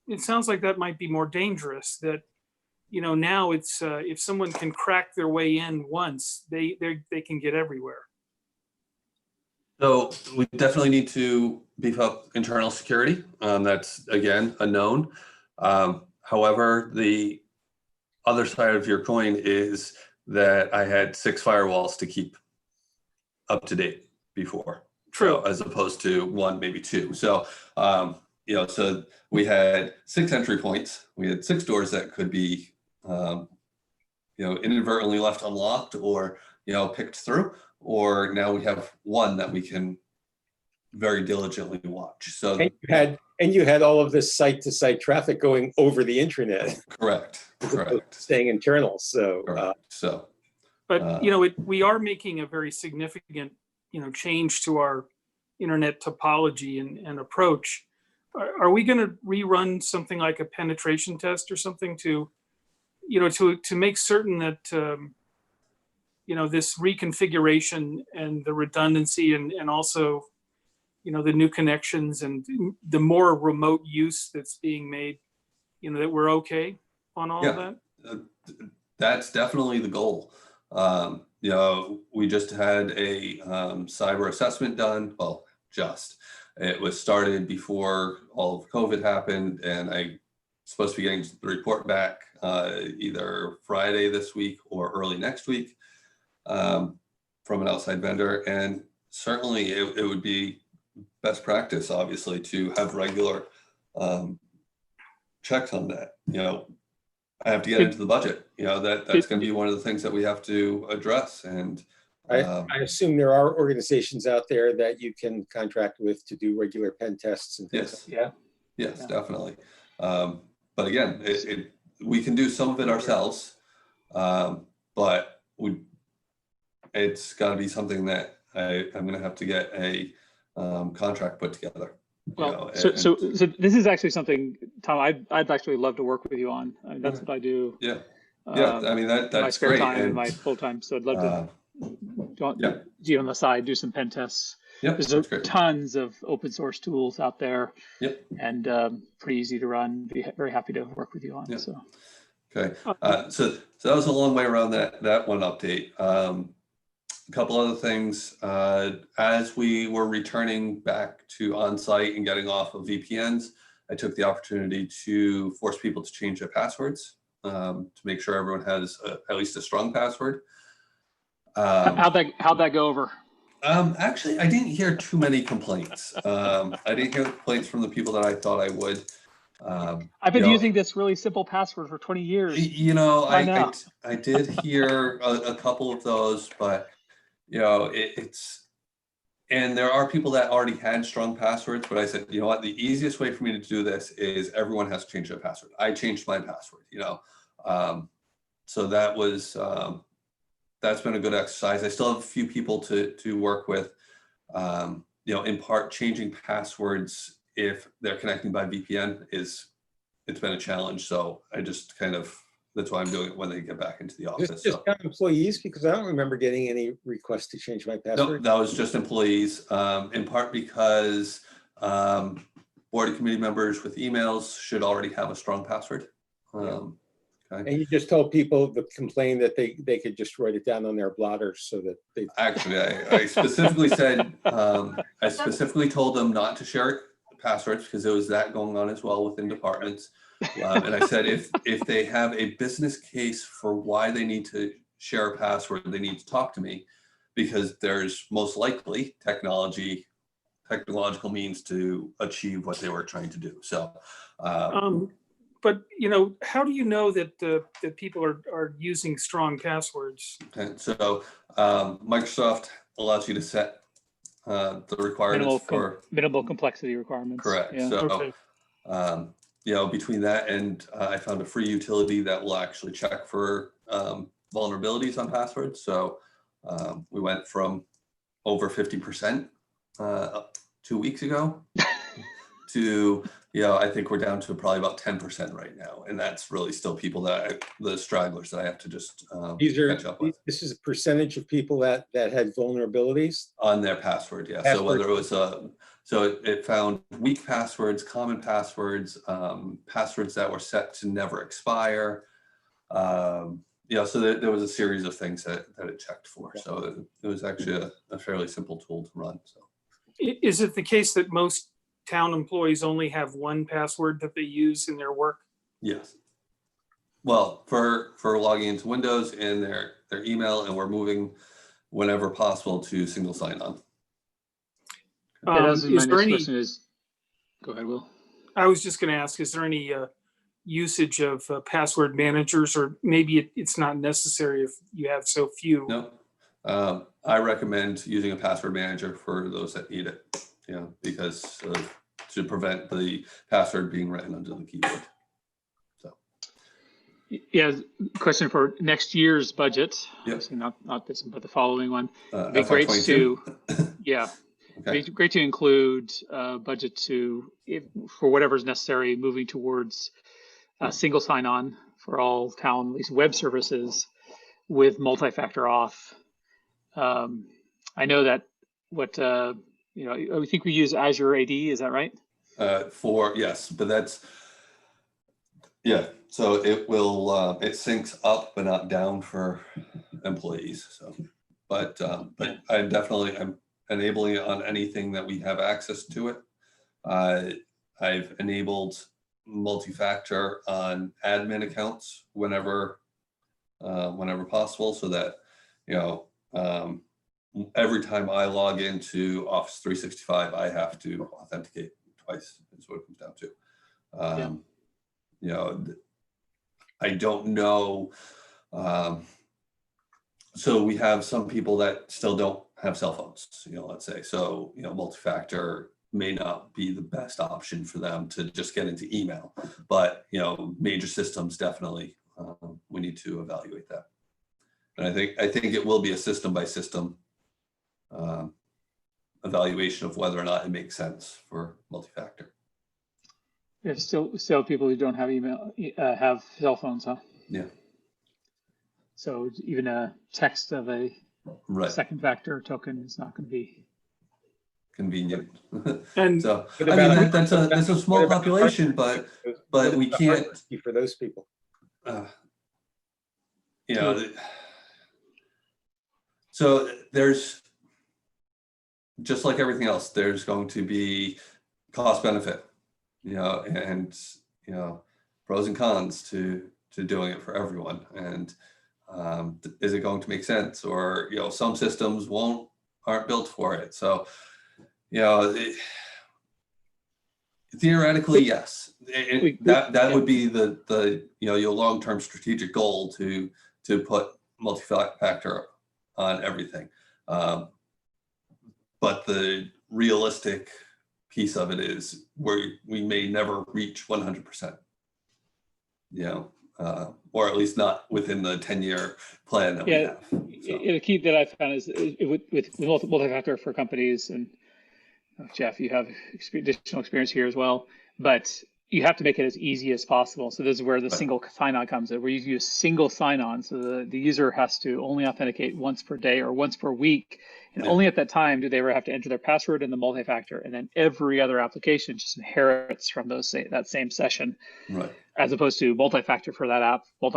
S4: it sounds like that might be more dangerous, that, now it's if someone can crack their way in once, they can get everywhere.
S2: So we definitely need to beef up internal security. That's, again, a known. However, the other side of your coin is that I had 6 firewalls to keep up to date before.
S4: True.
S2: So, as opposed to 1, maybe 2. So, so we had 6 entry points. We had 6 doors that could be, inadvertently left unlocked or, picked through. Or now we have 1 that we can very diligently watch. So
S3: and you had all of this site-to-site traffic going over the intranet.
S2: Correct.
S3: Staying internal. So,
S4: but we are making a very significant change to our internet topology and approach. Are we going to rerun something like a penetration test or something to make certain that this reconfiguration and the redundancy and also the new connections and the more remote use that's being made, that we're okay on all of that?
S2: That's definitely the goal. We just had a cyber assessment done. Well, it was started before all of COVID happened, and I'm supposed to be getting the report back either Friday this week or early next week from an outside vendor. And certainly it would be best practice, obviously, to have regular checks on that. I have to get into the budget. That's going to be one of the things that we have to address. And
S3: I assume there are organizations out there that you can contract with to do regular pen tests and things.
S2: Yes, definitely. But again, we can do some of it ourselves, but it's got to be something that I'm going to have to get a contract put together.
S1: Well, so this is actually something, Tom, I'd actually love to work with you on. I mean, that's what I do.
S2: Yeah. I mean, that's
S1: my spare
S2: great.
S1: time and my full time. So I'd love to do on the side, do some pen tests. There's tons of open source tools out there. And pretty easy to run. Be very happy to work with you on. So.
S2: Okay. So that was a long way around that one update. A couple other things, as we were returning back to on-site and getting off of VPNs, I took the opportunity to force people to change their passwords to make sure everyone has at least a strong password.
S1: How'd that go over?
S2: Actually, I didn't hear too many complaints. I didn't hear complaints from the people that I thought I would.
S1: I've been using this really simple password for 20 years.
S2: I did hear a couple of those, but and there are people that already had strong passwords, but I said, you know what, the easiest way for me to do this is everyone has to change their password. I changed my password, so that was, that's been a good exercise. I still have a few people to work with, in part changing passwords if they're connecting by VPN it's been a challenge. So I just that's why I'm doing it when they get back into the office.
S3: Just employees, because I don't remember getting any requests to change my password.
S2: No, that was just employees, in part because board and committee members with emails should already have a strong password. Okay.
S3: And you just told people that complain that they could just write it down on their blotters so that they.
S2: Actually, I specifically said, I specifically told them not to share passwords because there was that going on as well within departments. And I said, if they have a business case for why they need to share a password, they need to talk to me, because there's most likely technological means to achieve what they were trying to do. So,
S4: but how do you know that people are using strong passwords?
S2: Okay, so Microsoft allows you to set the requirements for
S1: minimal complexity requirements.
S2: Correct.
S1: Yeah.
S2: So, between that and I found a free utility that will actually check for vulnerabilities on passwords. So we went from over 50% 2 weeks ago to, I think we're down to probably about 10% right now. And that's really still people the stragglers that I have to just catch up with.
S3: This is a percentage of people that had vulnerabilities?
S2: On their password, yeah. So whether it was so it found weak passwords, common passwords, passwords that were set to never expire, Yeah, so there was a series of things that it checked for. So it was actually a fairly simple tool to run. So,
S4: is it the case that most town employees only have one password that they use in their work?
S2: yes. Well, for logging into Windows and their email, and we're moving whenever possible to single sign-on.
S1: Yeah, that was my
S4: Is there
S1: next
S4: any,
S1: question is, go ahead, Will.
S4: I was just going to ask, is there any usage of password managers, or maybe it's not necessary if you have so few?
S2: No, I recommend using a password manager for those that need it, because to prevent the password being written under the keyboard. So,
S1: yeah, question for next year's budget.
S2: Yep.
S1: Obviously not this one, but the following one. It'd be great
S2: FY22?
S1: yeah.
S2: Okay.
S1: It'd be great to include budget for whatever's necessary, moving towards single sign-on for all town, at least web services, with multi-factor auth. I know that I think we use Azure AD. Is that right?
S2: Yes, but that's, yeah. So it will it syncs up but not down for employees. So, but I'm enabling it on anything that we have access to it. I've enabled multi-factor on admin accounts whenever possible, so that every time I log into Office 365, I have to authenticate twice. Is what it comes down to. I don't know. So we have some people that still don't have cell phones, let's say. So, multi-factor may not be the best option for them to just get into email, but, major systems definitely, we need to evaluate that. And I think it will be a system by system evaluation of whether or not it makes sense for multi-factor.
S1: There's still people who don't have email, have cell phones, huh?
S2: Yeah.
S1: So even a text of a second factor token is not going to be
S2: convenient.
S4: And
S2: so I mean that's a small population, but we can't
S3: for those people.
S2: So there's, just like everything else, there's going to be cost benefit, and pros and cons to doing it for everyone. And is it going to make sense? Or some systems aren't built for it. So theoretically, yes, that would be the your long-term strategic goal to put multi-factor on everything. But the realistic piece of it is we may never reach 100%, or at least not within the 10-year plan that we have. So.
S1: The key that I found is with multi-factor for companies, and Jeff, you have additional experience here as well, but you have to make it as easy as possible. So this is where the single sign-on comes in, where you use single sign-on. So the user has to only authenticate once per day or once per week. And only at that time do they ever have to enter their password and the multi-factor. And then every other application just inherits from that same session.
S2: Right.
S1: As opposed to multi-factor for that app, would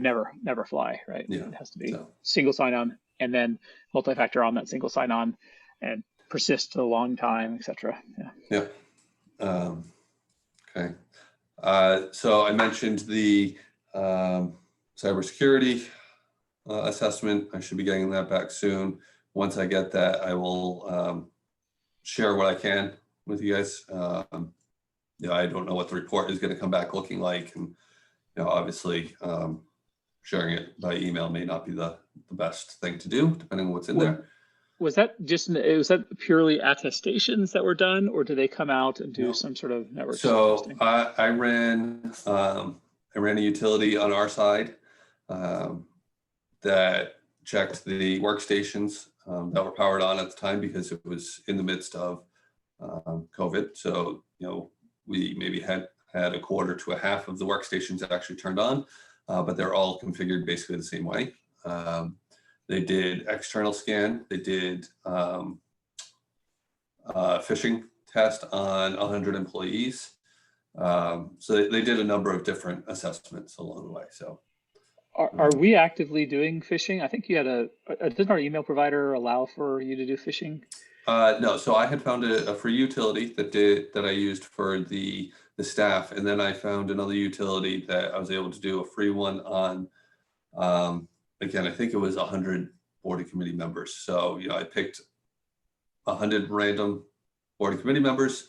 S1: never fly, right?
S2: Yeah.
S1: It has to be single sign-on and then multi-factor on that single sign-on and persist a long time, etc.
S2: Yeah. Okay. So I mentioned the cybersecurity assessment. I should be getting that back soon. Once I get that, I will share what I can with you guys. I don't know what the report is going to come back looking like, and obviously sharing it by email may not be the best thing to do, depending on what's in there.
S1: Was that purely attestations that were done, or did they come out and do some sort of network testing?
S2: I ran a utility on our side that checked the workstations that were powered on at the time, because it was in the midst of COVID. So we maybe had a quarter to a half of the workstations that actually turned on, but they're all configured basically the same way. They did external scan. They did phishing test on 100 employees. So they did a number of different assessments along the way. So
S1: Are we actively doing phishing? I think you had didn't our email provider allow for you to do phishing?
S2: No, so I had found a free utility that I used for the staff, and then I found another utility that I was able to do a free one on. Again, I think it was 100 board committee members. So I picked 100 random board committee members,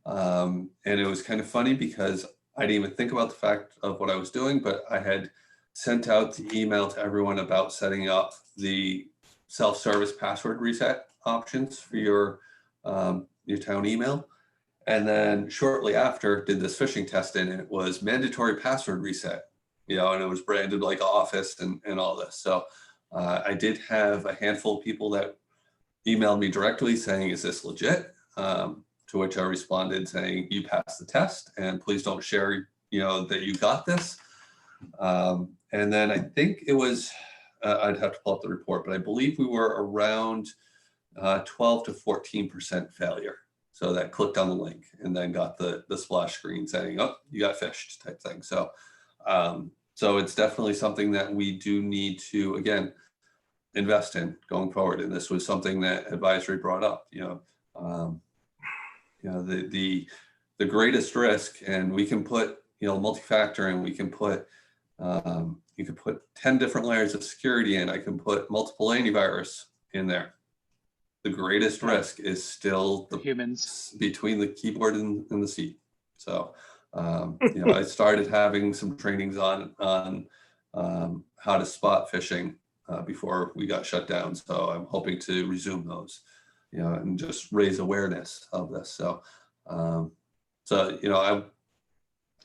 S2: and it was kind of funny because I didn't even think about the fact of what I was doing, but I had sent out the email to everyone about setting up the self-service password reset options for your town email. And then shortly after did this phishing test, and it was mandatory password reset, and it was branded like Office and all this. So I did have a handful of people that emailed me directly saying, is this legit? To which I responded saying, you passed the test and please don't share, that you got this. And then I think it was, I'd have to pull up the report, but I believe we were around 12 to 14% failure. So that clicked on the link and then got the splash screen saying, oh, you got phished type thing. So, so it's definitely something that we do need to, again, invest in going forward. And this was something that advisory brought up, the greatest risk, and we can put, multi-factor, and we can put, you can put 10 different layers of security in. I can put multiple antivirus in there. The greatest risk is still the
S1: humans
S2: between the keyboard and the seat. So, I started having some trainings on how to spot phishing before we got shut down. So I'm hoping to resume those, and just raise awareness of this. So,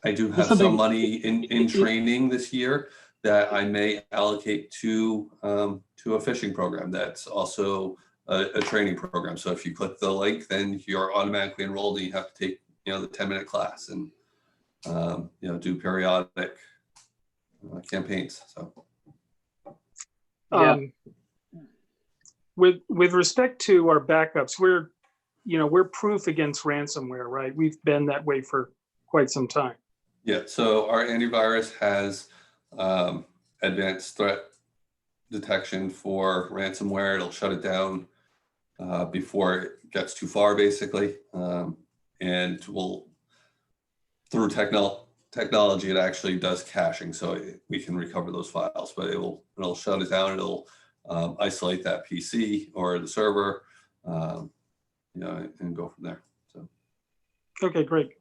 S2: I do have some money in training this year that I may allocate to a phishing program that's also a training program. So if you click the link, then you're automatically enrolled and you have to take, the 10-minute class and, do periodic campaigns. So.
S4: With respect to our backups, we're proof against ransomware, right? We've been that way for quite some time.
S2: Yeah, so our antivirus has advanced threat detection for ransomware. It'll shut it down before it gets too far, basically. And through technology, it actually does caching, so we can recover those files, but it'll shut it down. It'll isolate that PC or the server, and go from there. So.
S4: Okay, great.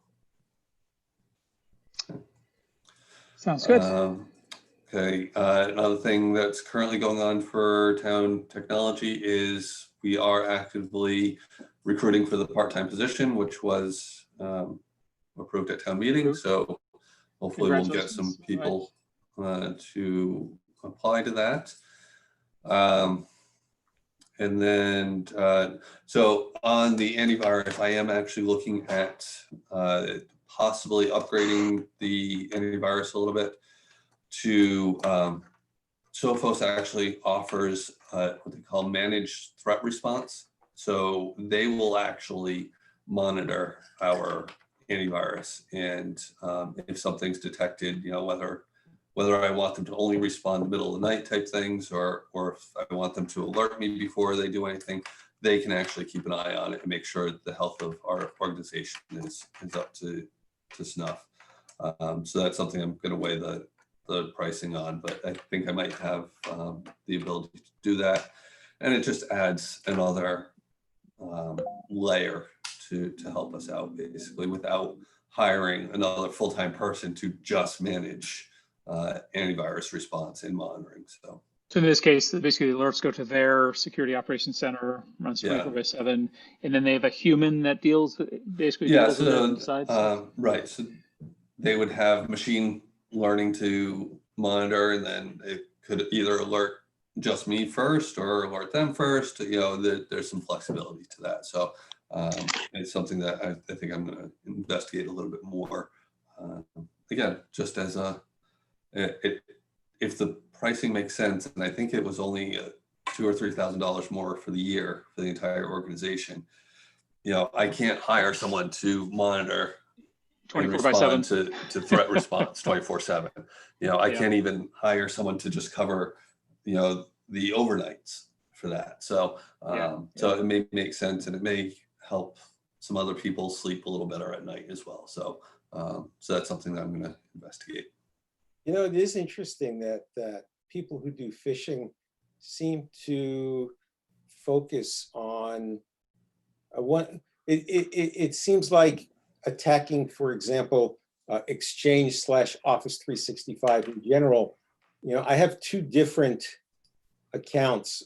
S1: Sounds good.
S2: Okay, another thing that's currently going on for town technology is we are actively recruiting for the part-time position, which was approved at town meeting. So hopefully we'll get some people to apply to that. And then, so on the antivirus, I am actually looking at possibly upgrading the antivirus a little bit to, Sophos actually offers what they call managed threat response. So they will actually monitor our antivirus, and if something's detected, whether I want them to only respond in the middle of the night type things, or if I want them to alert me before they do anything, they can actually keep an eye on it and make sure that the health of our organization is up to snuff. So that's something I'm going to weigh the pricing on, but I think I might have the ability to do that. And it just adds another layer to help us out, basically, without hiring another full-time person to just manage antivirus response and monitoring. So
S1: in this case, basically the alerts go to their security operations center, runs 24/7, and then they have a human that deals with it and decides.
S2: Right. So they would have machine learning to monitor, and then it could either alert just me first or alert them first. There's some flexibility to that. So it's something that I think I'm going to investigate a little bit more. Again, just as if the pricing makes sense, and I think it was only $2,000 or $3,000 more for the year for the entire organization. I can't hire someone to monitor and
S1: 24/7.
S2: respond to threat response 24/7. You know, I
S1: Yeah.
S2: can't even hire someone to just cover, you know, the overnights for that. So, so it may make sense, and it may help some other people sleep a little better at night as well. So, so that's something that I'm going to investigate.
S3: You know, it is interesting that people who do phishing seem to focus on it seems like attacking, for example, Exchange/Office 365 in general. You know, I have two different accounts.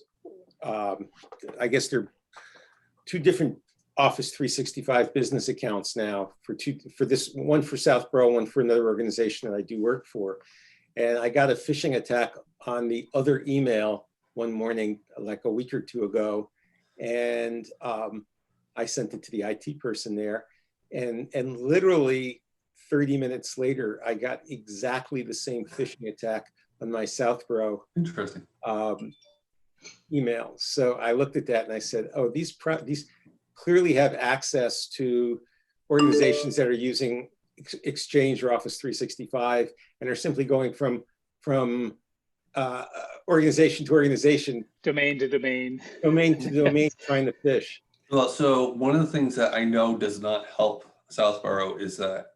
S3: I guess they're two different Office 365 business accounts now for this one for Southborough, one for another organization that I do work for. And I got a phishing attack on the other email one morning, like a week or two ago. And I sent it to the IT person there. And literally 30 minutes later, I got exactly the same phishing attack on my Southborough
S2: Interesting.
S3: email. So I looked at that and I said, oh, these clearly have access to organizations that are using Exchange or Office 365 and are simply going from organization to organization,
S1: Domain to domain,
S3: trying to fish.
S2: Well, so one of the things that I know does not help Southborough is that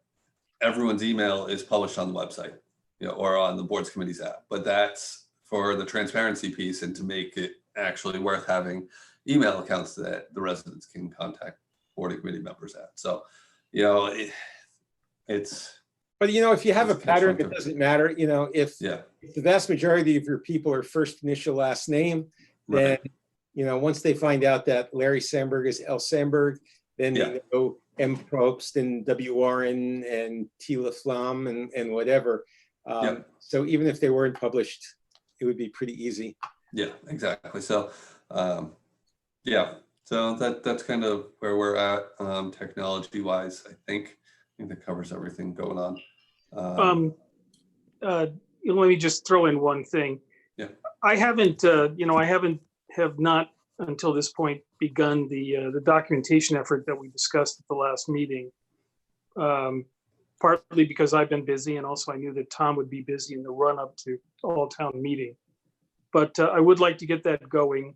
S2: everyone's email is published on the website, you know, or on the board's committees app. But that's for the transparency piece and to make it actually worth having email accounts that the residents can contact board and committee members at. So, you know, it's.
S3: But, you know, if you have a pattern, it doesn't matter. You know, if the vast majority of your people are first initial, last name, then, you know, once they find out that Larry Sandberg is L. Sandberg, then they know M. Probst and WRN and Tila Flam and whatever. So even if they weren't published, it would be pretty easy. Yeah,
S2: exactly. So, so that's kind of where we're at technology wise. I think that covers everything going on.
S4: Let me just throw in one thing. I haven't, have not until this point begun the documentation effort that we discussed at the last meeting. Partly because I've been busy, and also I knew that Tom would be busy in the run up to all town meeting. But I would like to get that going.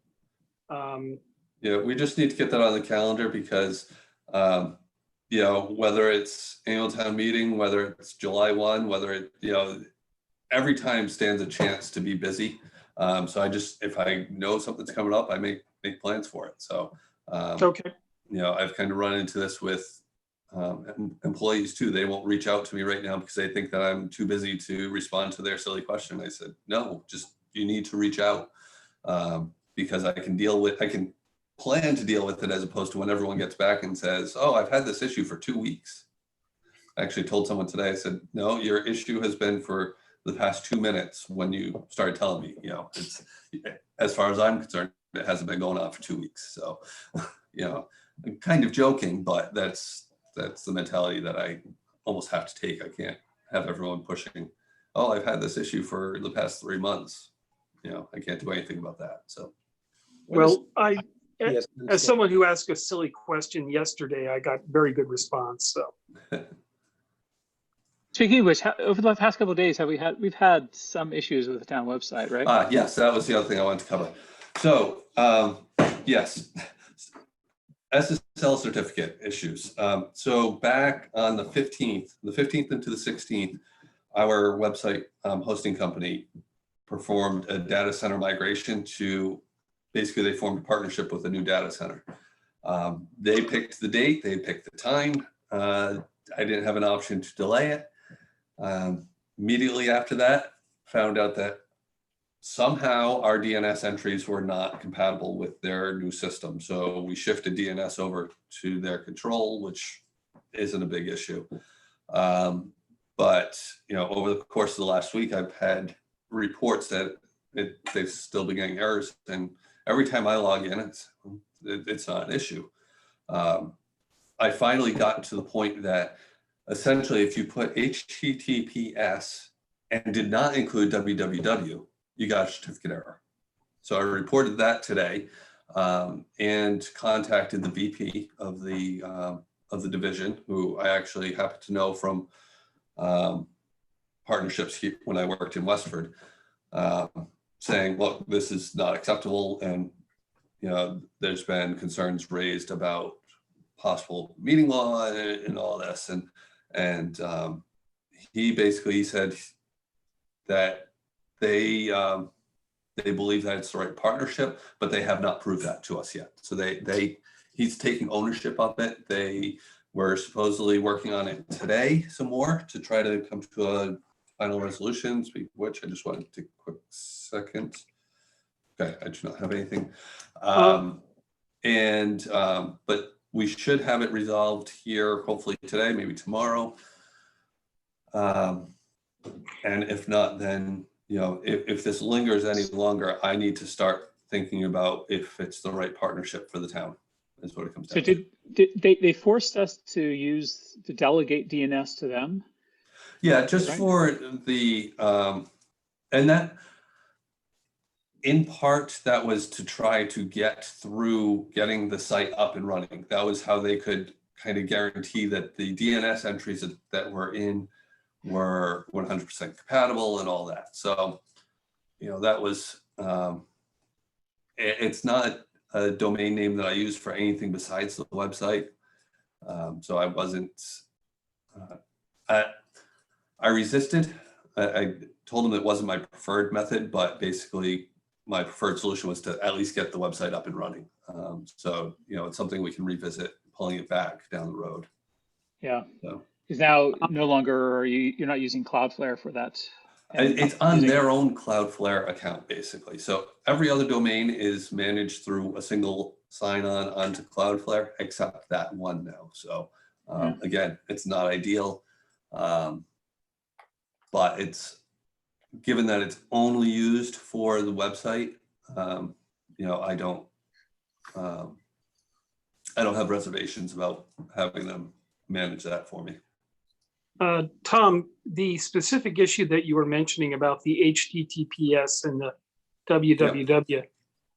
S2: We just need to get that on the calendar because, you know, whether it's annual town meeting, whether it's July 1, whether it, you know, every time stands a chance to be busy. So if I know something's coming up, I make plans for it. So, you know, I've kind of run into this with employees too. They won't reach out to me right now because they think that I'm too busy to respond to their silly question. I said, no, you need to reach out because I can plan to deal with it as opposed to when everyone gets back and says, oh, I've had this issue for 2 weeks. I actually told someone today, I said, no, your issue has been for the past 2 minutes when you started telling me, you know, it's, as far as I'm concerned, it hasn't been going on for 2 weeks. So, you know, I'm kind of joking, but that's the mentality that I almost have to take. I can't have everyone pushing, oh, I've had this issue for the past 3 months. You know, I can't do anything about that. So,
S4: well, as someone who asked a silly question yesterday, I got very good response. So,
S1: speaking of which, over the past couple of days, we've had some issues with the town website, right?
S2: Yes, that was the other thing I wanted to cover. So, yes. Ssl certificate issues. So back on the 15th into the 16th, our website hosting company performed a data center migration to, basically they formed a partnership with a new data center. They picked the date, they picked the time. I didn't have an option to delay it. Immediately after that, found out that somehow our DNS entries were not compatible with their new system. So we shifted DNS over to their control, which isn't a big issue. But, you know, over the course of the last week, I've had reports that they've still been getting errors. And every time I log in, it's not an issue. I finally got to the point that essentially if you put HTTPS and did not include www, you got a certificate error. So I reported that today and contacted the VP of the of the division, who I actually happen to know from partnerships here when I worked in Westford, saying, look, this is not acceptable. And, you know, there's been concerns raised about possible meeting law and all this. And he said that they believe that it's the right partnership, but they have not proved that to us yet. So he's taking ownership of it. They were supposedly working on it today some more to try to come to a final resolution, speaking of which I just wanted to take a quick second. Okay, I do not have anything. But we should have it resolved here, hopefully today, maybe tomorrow. And if not, then, you know, if this lingers any longer, I need to start thinking about if it's the right partnership for the town, is what it comes down to.
S1: Did they forced us to delegate DNS to them?
S2: Yeah, just
S1: right?
S2: for the, and that, in part, that was to try to get through getting the site up and running. That was how they could kind of guarantee that the DNS entries that were in were 100% compatible and all that. So, you know, that was, it's not a domain name that I use for anything besides the website. So I wasn't, I resisted. I told them it wasn't my preferred method, but basically my preferred solution was to at least get the website up and running. So, you know, it's something we can revisit, pulling it back down the road.
S1: Yeah.
S2: So.
S1: Because now no longer you're not using Cloudflare for that.
S2: It's on their own Cloudflare account, basically. So every other domain is managed through a single sign-on onto Cloudflare, except that one now. So again, it's not ideal, but it's, given that it's only used for the website, you know, I don't have reservations about having them manage that for me.
S4: Tom, the specific issue that you were mentioning about the HTTPS and the www,
S2: Yep.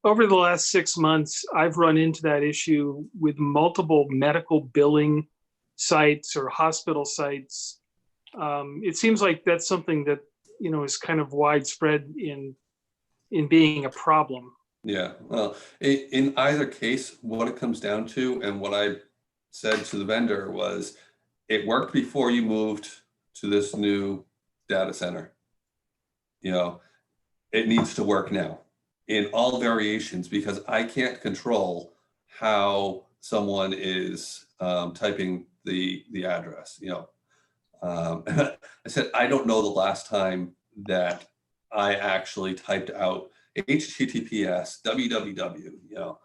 S4: Over the last 6 months, I've run into that issue with multiple medical billing sites or hospital sites. It seems like that's something that, you know, is kind of widespread in being a problem.
S2: Yeah, well, in either case, what it comes down to, and what I said to the vendor was, it worked before you moved to this new data center. You know, it needs to work now in all variations, because I can't control how someone is typing the address. You know, I said, I don't know the last time that I actually typed out HTTPS www. You know,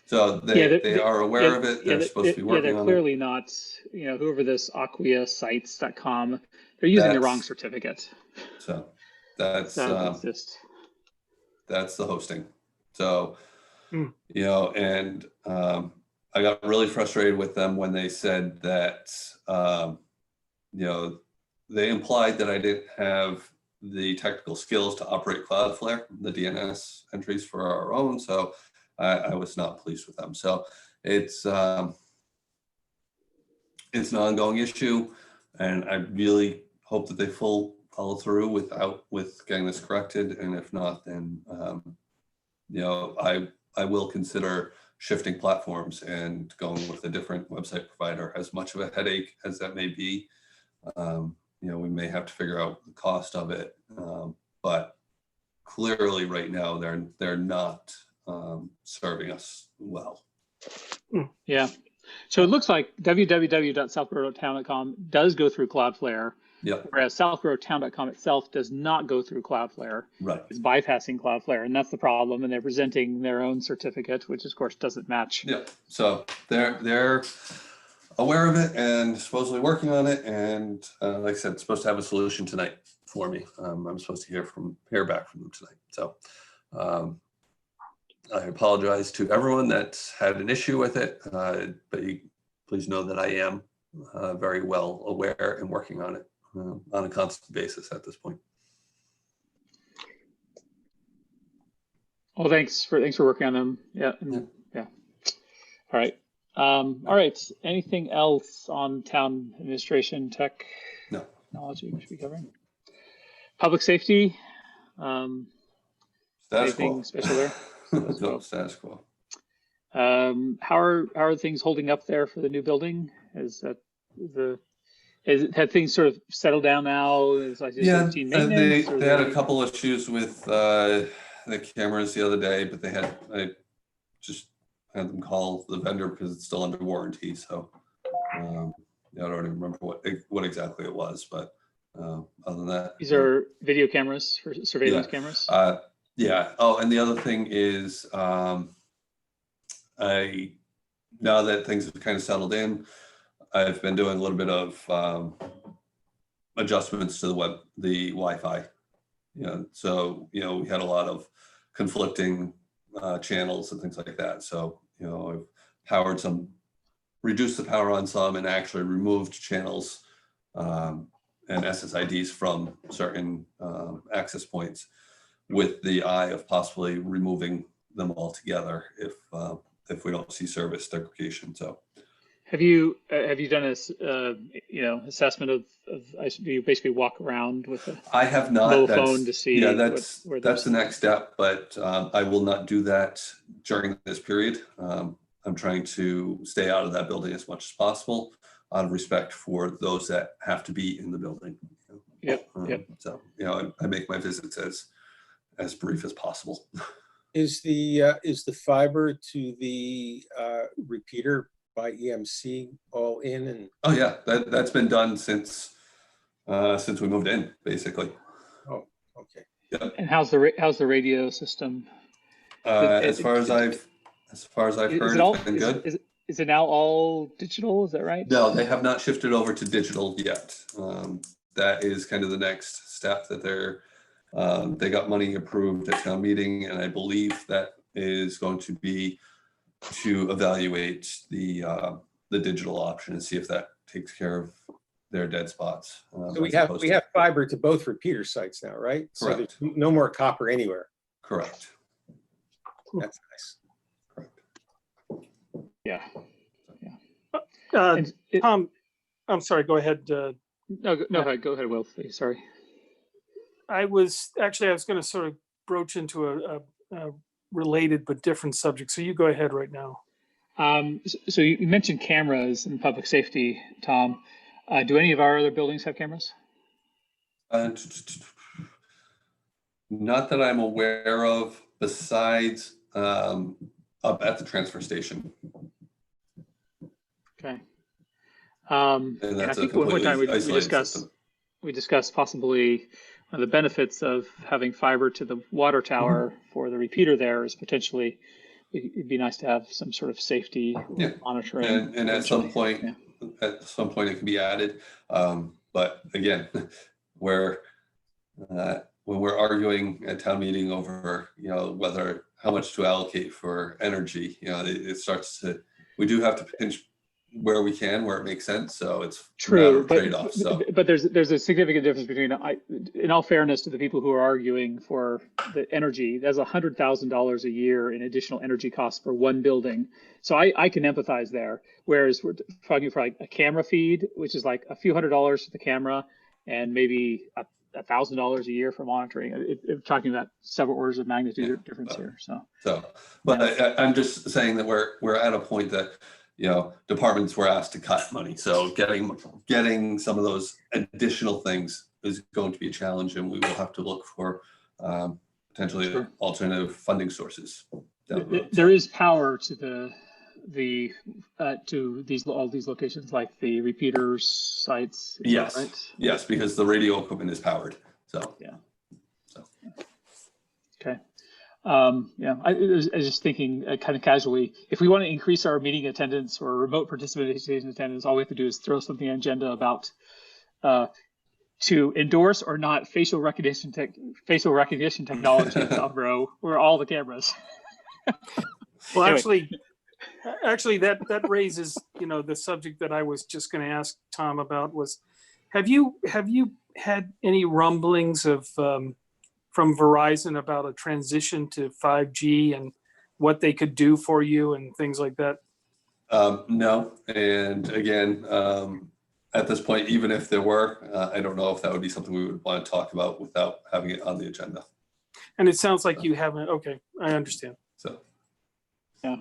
S2: So they are aware of it. They're supposed to be working on it.
S1: They're clearly not, you know, whoever this AquiaSites.com, they're using the wrong certificate.
S2: So that's
S1: just,
S2: that's the hosting. So, you know, and I got really frustrated with them when they said that, you know, they implied that I didn't have the technical skills to operate Cloudflare, the DNS entries for our own. So I was not pleased with them. So it's an ongoing issue, and I really hope that they follow through with getting this corrected. And if not, then you know, I will consider shifting platforms and going with a different website provider. As much of a headache as that may be, you know, we may have to figure out the cost of it, but clearly right now they're not serving us well.
S1: Yeah. So it looks like www.southboroughtown.com does go through Cloudflare, whereas southboroughtown.com itself does not go through Cloudflare.
S2: Right.
S1: It's bypassing Cloudflare, and that's the problem. And they're presenting their own certificate, which of course doesn't match.
S2: Yeah. So they're aware of it and supposedly working on it. And like I said, supposed to have a solution tonight for me. I'm supposed to hear back from them tonight. So I apologize to everyone that's had an issue with it, but please know that I am very well aware and working on it on a constant basis at this point.
S1: Well, thanks for working on them. Yeah. All right. All right. Anything else on town administration technology we should be covering? Public safety.
S2: Status
S1: Anything
S2: quo.
S1: special there?
S2: No, status quo.
S1: How are things holding up there for the new building? Have things sort of settled down now? Is like just routine maintenance?
S2: They had a couple issues with the cameras the other day, but I just had them call the vendor because it's still under warranty. So I don't even remember what exactly it was, but other than that,
S1: these are video cameras for surveillance cameras.
S2: Yeah. Oh, and the other thing is, now that things have kind of settled in, I've been doing a little bit of adjustments to the Wi-Fi. So we had a lot of conflicting channels and things like that. So I've reduced the power on some, and actually removed channels and SSIDs from certain access points, with the eye of possibly removing them altogether if we don't see service degradation. So,
S1: have you done a assessment of do you basically walk around with a
S2: I have not
S1: mobile phone to see?
S2: That's the next step, but I will not do that during this period. I'm trying to stay out of that building as much as possible, out of respect for those that have to be in the building.
S1: Yep.
S2: So I make my visits as brief as possible.
S3: Is the fiber to the repeater by EMC all in? And
S2: oh yeah, that's been done since we moved in, basically.
S3: Oh, okay.
S2: Yep.
S1: And how's the radio system?
S2: As far as I've heard, it's been good.
S1: Is it now all digital? Is that right?
S2: No, they have not shifted over to digital yet. That is kind of the next step that they got money approved at town meeting, and I believe that is going to be to evaluate the digital option and see if that takes care of their dead spots.
S3: So we have fiber to both repeater sites now, right?
S2: Correct.
S3: So there's no more copper anywhere.
S2: Correct.
S3: That's nice.
S1: Yeah.
S4: Tom, I'm sorry, go ahead.
S1: No, go ahead, Will. Sorry.
S4: I was going to sort of broach into a related but different subject. So you go ahead right now.
S1: So you mentioned cameras in public safety, Tom. Do any of our other buildings have cameras?
S2: Not that I'm aware of, besides up at the transfer station.
S1: Okay.
S2: And
S1: I think one time we discussed possibly one of the benefits of having fiber to the water tower for the repeater there is potentially it'd be nice to have some sort of safety monitoring.
S2: And at some point, it can be added. But again, when we're arguing at town meeting over, how much to allocate for energy, it starts to, we do have to pinch where we can, where it makes sense. So it's
S1: true,
S2: trade-off.
S1: But there's a significant difference between, in all fairness to the people who are arguing for the energy, there's $100,000 a year in additional energy costs for one building. So I can empathize there. Whereas we're talking for like a camera feed, which is like a few $100s for the camera and maybe $1,000 a year for monitoring. We're talking about several orders of magnitude difference here.
S2: But I'm just saying that we're at a point that departments were asked to cut money. So getting some of those additional things is going to be a challenge, and we will have to look for potentially alternative funding sources.
S1: There is power to all these locations, like the repeaters sites.
S2: Yes,
S1: right?
S2: Yes, because the radio equipment is powered. So
S1: yeah. Okay. I was just thinking kind of casually, if we want to increase our meeting attendance or remote participation attendance, all we have to do is throw something on agenda about to endorse or not facial recognition technology in Southborough or all the cameras.
S4: Well, actually, that raises the subject that I was just going to ask Tom about was, have you had any rumblings of from Verizon about a transition to 5G and what they could do for you and things like that?
S2: No, and again, at this point, even if there were, I don't know if that would be something we would want to talk about without having it on the agenda.
S4: And it sounds like you haven't. Okay, I understand.
S2: So,
S1: Yeah,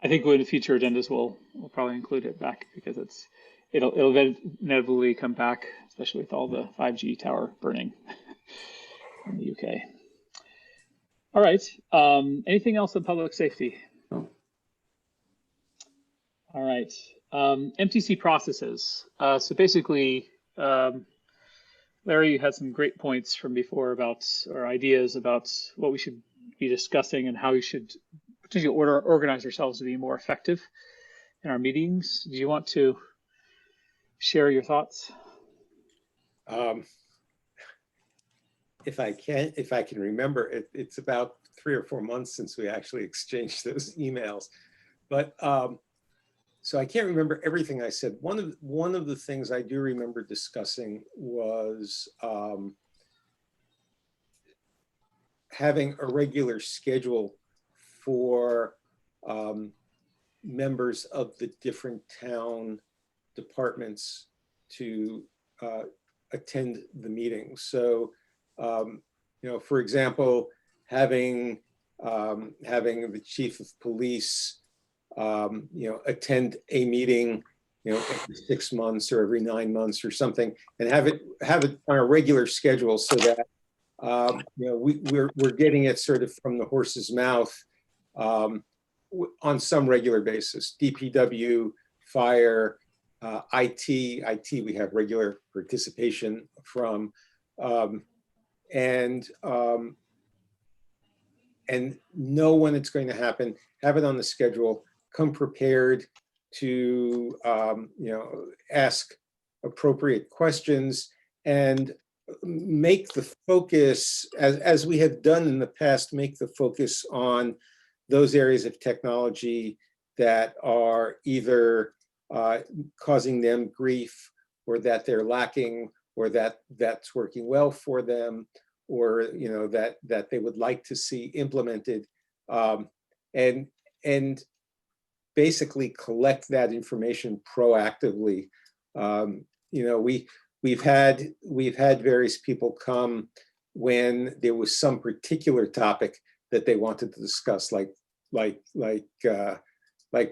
S1: I think when future agendas we'll probably include it back because it'll inevitably come back, especially with all the 5G tower burning in the UK. All right. Anything else on public safety?
S2: no.
S1: All right. MTC processes. So basically, Larry, you had some great points from before about, or ideas about what we should be discussing and how we should potentially organize ourselves to be more effective in our meetings. Do you want to share your thoughts?
S3: If I can remember, it's about 3 or 4 months since we actually exchanged those emails. But so I can't remember everything I said. One of the things I do remember discussing was having a regular schedule for members of the different town departments to attend the meetings. So, for example, having the chief of police, attend a meeting, every 6 months or every 9 months or something, and have it on a regular schedule so that we're getting it sort of from the horse's mouth on some regular basis. DPW, fire, IT we have regular participation from, and know when it's going to happen, have it on the schedule, come prepared to ask appropriate questions, and make the focus, as we have done in the past, make the focus on those areas of technology that are either causing them grief, or that they're lacking, or that's working well for them, or that they would like to see implemented, and basically collect that information proactively. We've had various people come when there was some particular topic that they wanted to discuss, like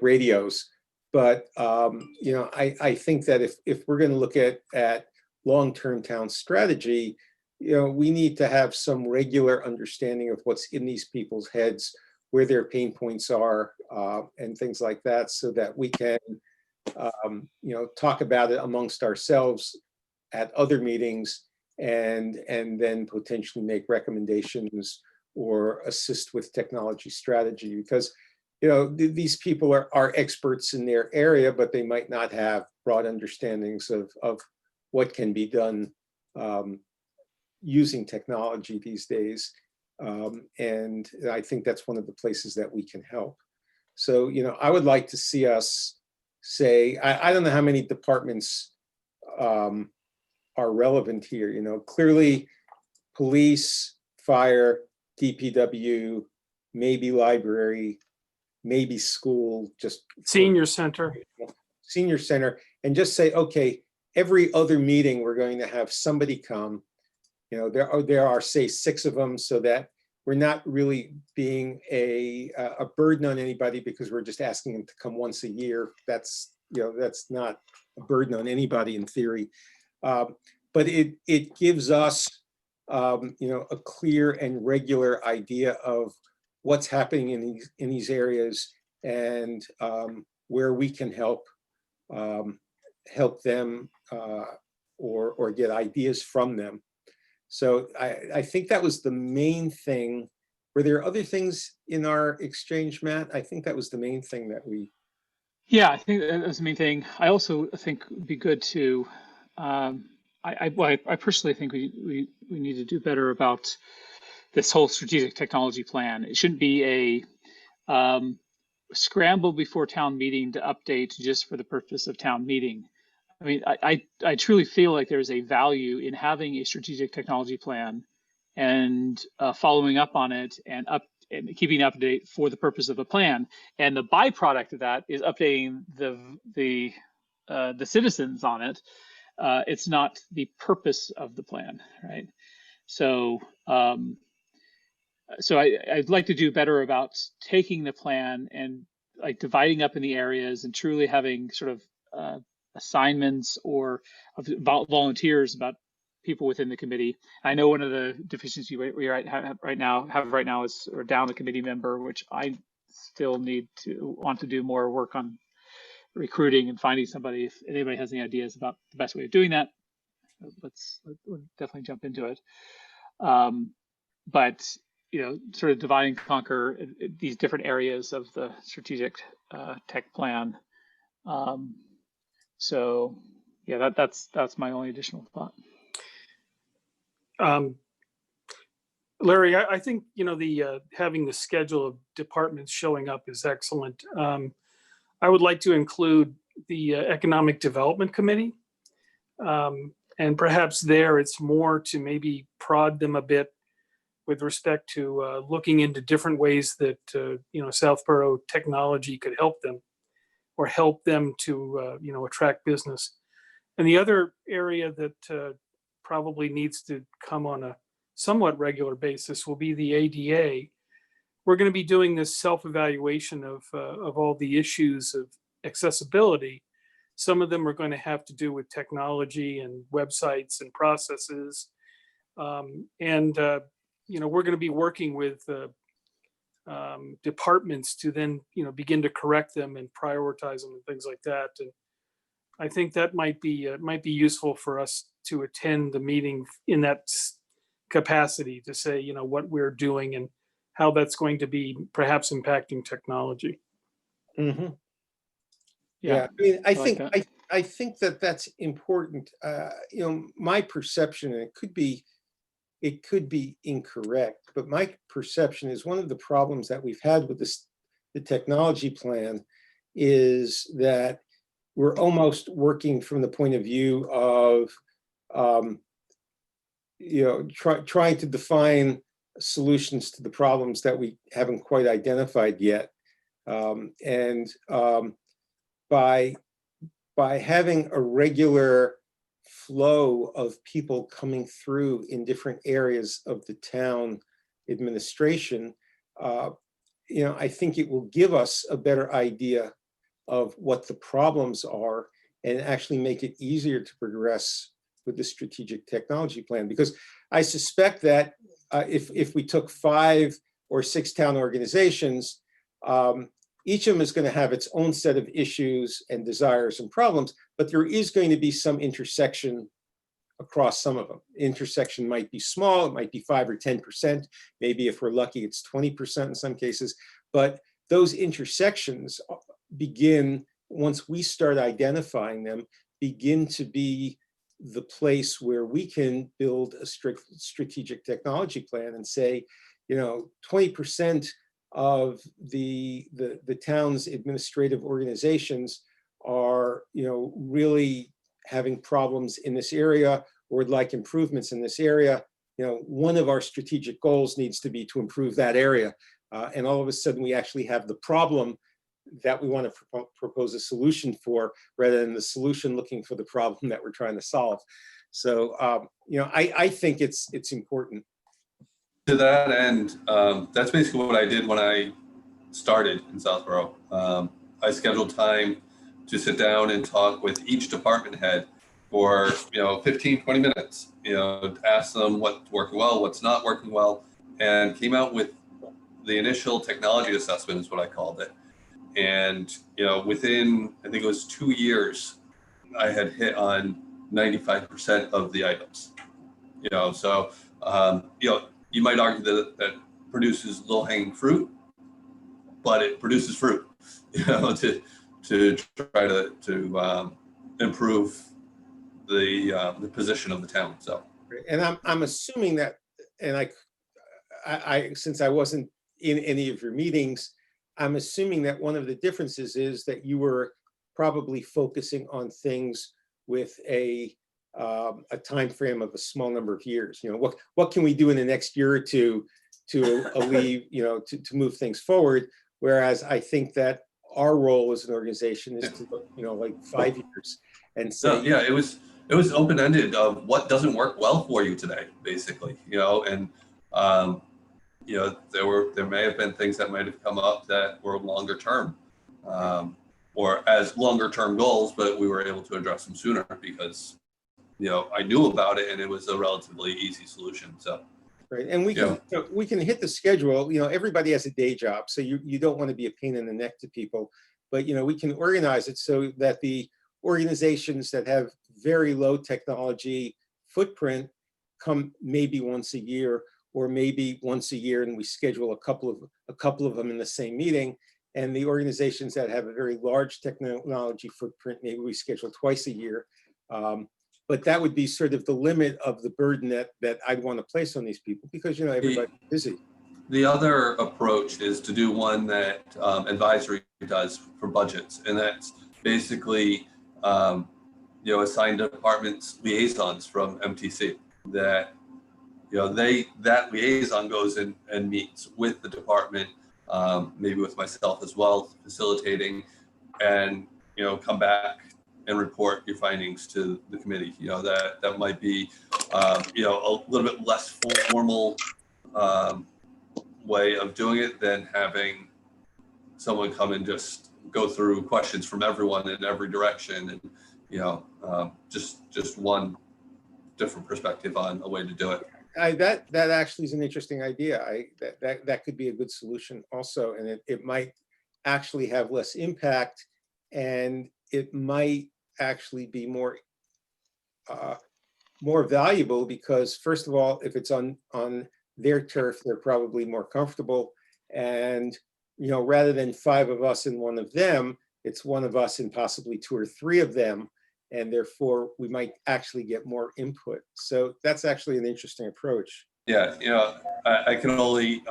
S3: radios. But I think that if we're going to look at long-term town strategy, we need to have some regular understanding of what's in these people's heads, where their pain points are, and things like that, so that we can talk about it amongst ourselves at other meetings, and then potentially make recommendations or assist with technology strategy. Because these people are experts in their area, but they might not have broad understandings of what can be done using technology these days. And I think that's one of the places that we can help. So, I would like to see us say, I don't know how many departments are relevant here. Clearly police, fire, DPW, maybe library, maybe school, just
S4: Senior center.
S3: Senior center, and just say, okay, every other meeting we're going to have somebody come. There are say 6 of them, so that we're not really being a burden on anybody, because we're just asking them to come once a year. That's not a burden on anybody in theory, but it gives us a clear and regular idea of what's happening in these areas, and where we can help them or get ideas from them. So I think that was the main thing. Were there other things in our exchange, Matt? I think that was the main thing that we.
S1: Yeah, I think that was the main thing. I also think it'd be good to, I personally think we need to do better about this whole strategic technology plan. It shouldn't be a scramble before town meeting to update just for the purpose of town meeting. I mean, I truly feel like there's a value in having a strategic technology plan and following up on it and and keeping up to date for the purpose of a plan. And the byproduct of that is updating the citizens on it. It's not the purpose of the plan, right? So I'd like to do better about taking the plan and like dividing up in the areas and truly having sort of assignments or volunteers about people within the committee. I know one of the deficiencies we have right now is or down a committee member, which I still want to do more work on recruiting and finding somebody. If anybody has any ideas about the best way of doing that, let's definitely jump into it. But sort of divide and conquer these different areas of the strategic tech plan. So yeah, that's my only additional thought.
S4: Larry, I think the having the schedule of departments showing up is excellent. I would like to include the Economic Development Committee, and perhaps there it's more to maybe prod them a bit with respect to looking into different ways that Southborough technology could help them, or help them to attract business. And the other area that probably needs to come on a somewhat regular basis will be the ADA. We're going to be doing this self-evaluation of all the issues of accessibility. Some of them are going to have to do with technology and websites and processes. We're going to be working with departments to then begin to correct them and prioritize them and things like that. And I think that might be useful for us to attend the meeting in that capacity to say what we're doing and how that's going to be perhaps impacting technology.
S3: Mm-hmm.
S1: Yeah,
S3: I mean, I think that that's important. My perception, and it could be incorrect, but my perception is one of the problems that we've had with the technology plan is that we're almost working from the point of view of trying to define solutions to the problems that we haven't quite identified yet. By having a regular flow of people coming through in different areas of the town administration, I think it will give us a better idea of what the problems are and actually make it easier to progress with the strategic technology plan. Because I suspect that if we took 5 or 6 town organizations, each of them is going to have its own set of issues and desires and problems, but there is going to be some intersection across some of them. Intersection might be small, it might be 5 or 10%, maybe if we're lucky it's 20% in some cases, but those intersections begin, once we start identifying them, begin to be the place where we can build a strict strategic technology plan and say, 20% of the town's administrative organizations are, really having problems in this area or would like improvements in this area. One of our strategic goals needs to be to improve that area. And all of a sudden we actually have the problem that we want to propose a solution for, rather than the solution looking for the problem that we're trying to solve. So, I think it's important.
S2: To that end, that's basically what I did when I started in Southborough. I scheduled time to sit down and talk with each department head for 15, 20 minutes, ask them what's working well, what's not working well, and came out with the initial technology assessment is what I called it. And within, I think it was 2 years, I had hit on 95% of the items. So you might argue that produces low-hanging fruit, but it produces fruit, to try to improve the position of the town. So,
S3: and I'm assuming that, and I since I wasn't in any of your meetings, I'm assuming that one of the differences is that you were probably focusing on things with a time frame of a small number of years. What can we do in the next year or two to move things forward. Whereas I think that our role as an organization is to look, like 5 years and say,
S2: so, yeah, it was open-ended of what doesn't work well for you today, basically, and there may have been things that might have come up that were longer term, or as longer term goals, but we were able to address them sooner because I knew about it and it was a relatively easy solution. So
S3: right, and we can hit the schedule. Everybody has a day job, so you don't want to be a pain in the neck to people, but we can organize it so that the organizations that have very low technology footprint come maybe once a year, or maybe once a year, and we schedule a couple of them in the same meeting. And the organizations that have a very large technology footprint, maybe we schedule twice a year. But that would be sort of the limit of the burden that I'd want to place on these people, because everybody's busy.
S2: The other approach is to do one that advisory does for budgets, and that's basically assign departments liaisons from MTC that that liaison goes in and meets with the department, maybe with myself as well, facilitating, and come back and report your findings to the committee. That might be a little bit less formal way of doing it than having someone come and just go through questions from everyone in every direction, and just one different perspective on a way to do it.
S3: That actually is an interesting idea. That could be a good solution also, and it might actually have less impact, and it might actually be more valuable, because first of all, if it's on their turf, they're probably more comfortable, and rather than 5 of us and 1 of them, it's 1 of us and possibly 2 or 3 of them, and therefore we might actually get more input. So that's actually an interesting approach.
S2: Yeah, I can only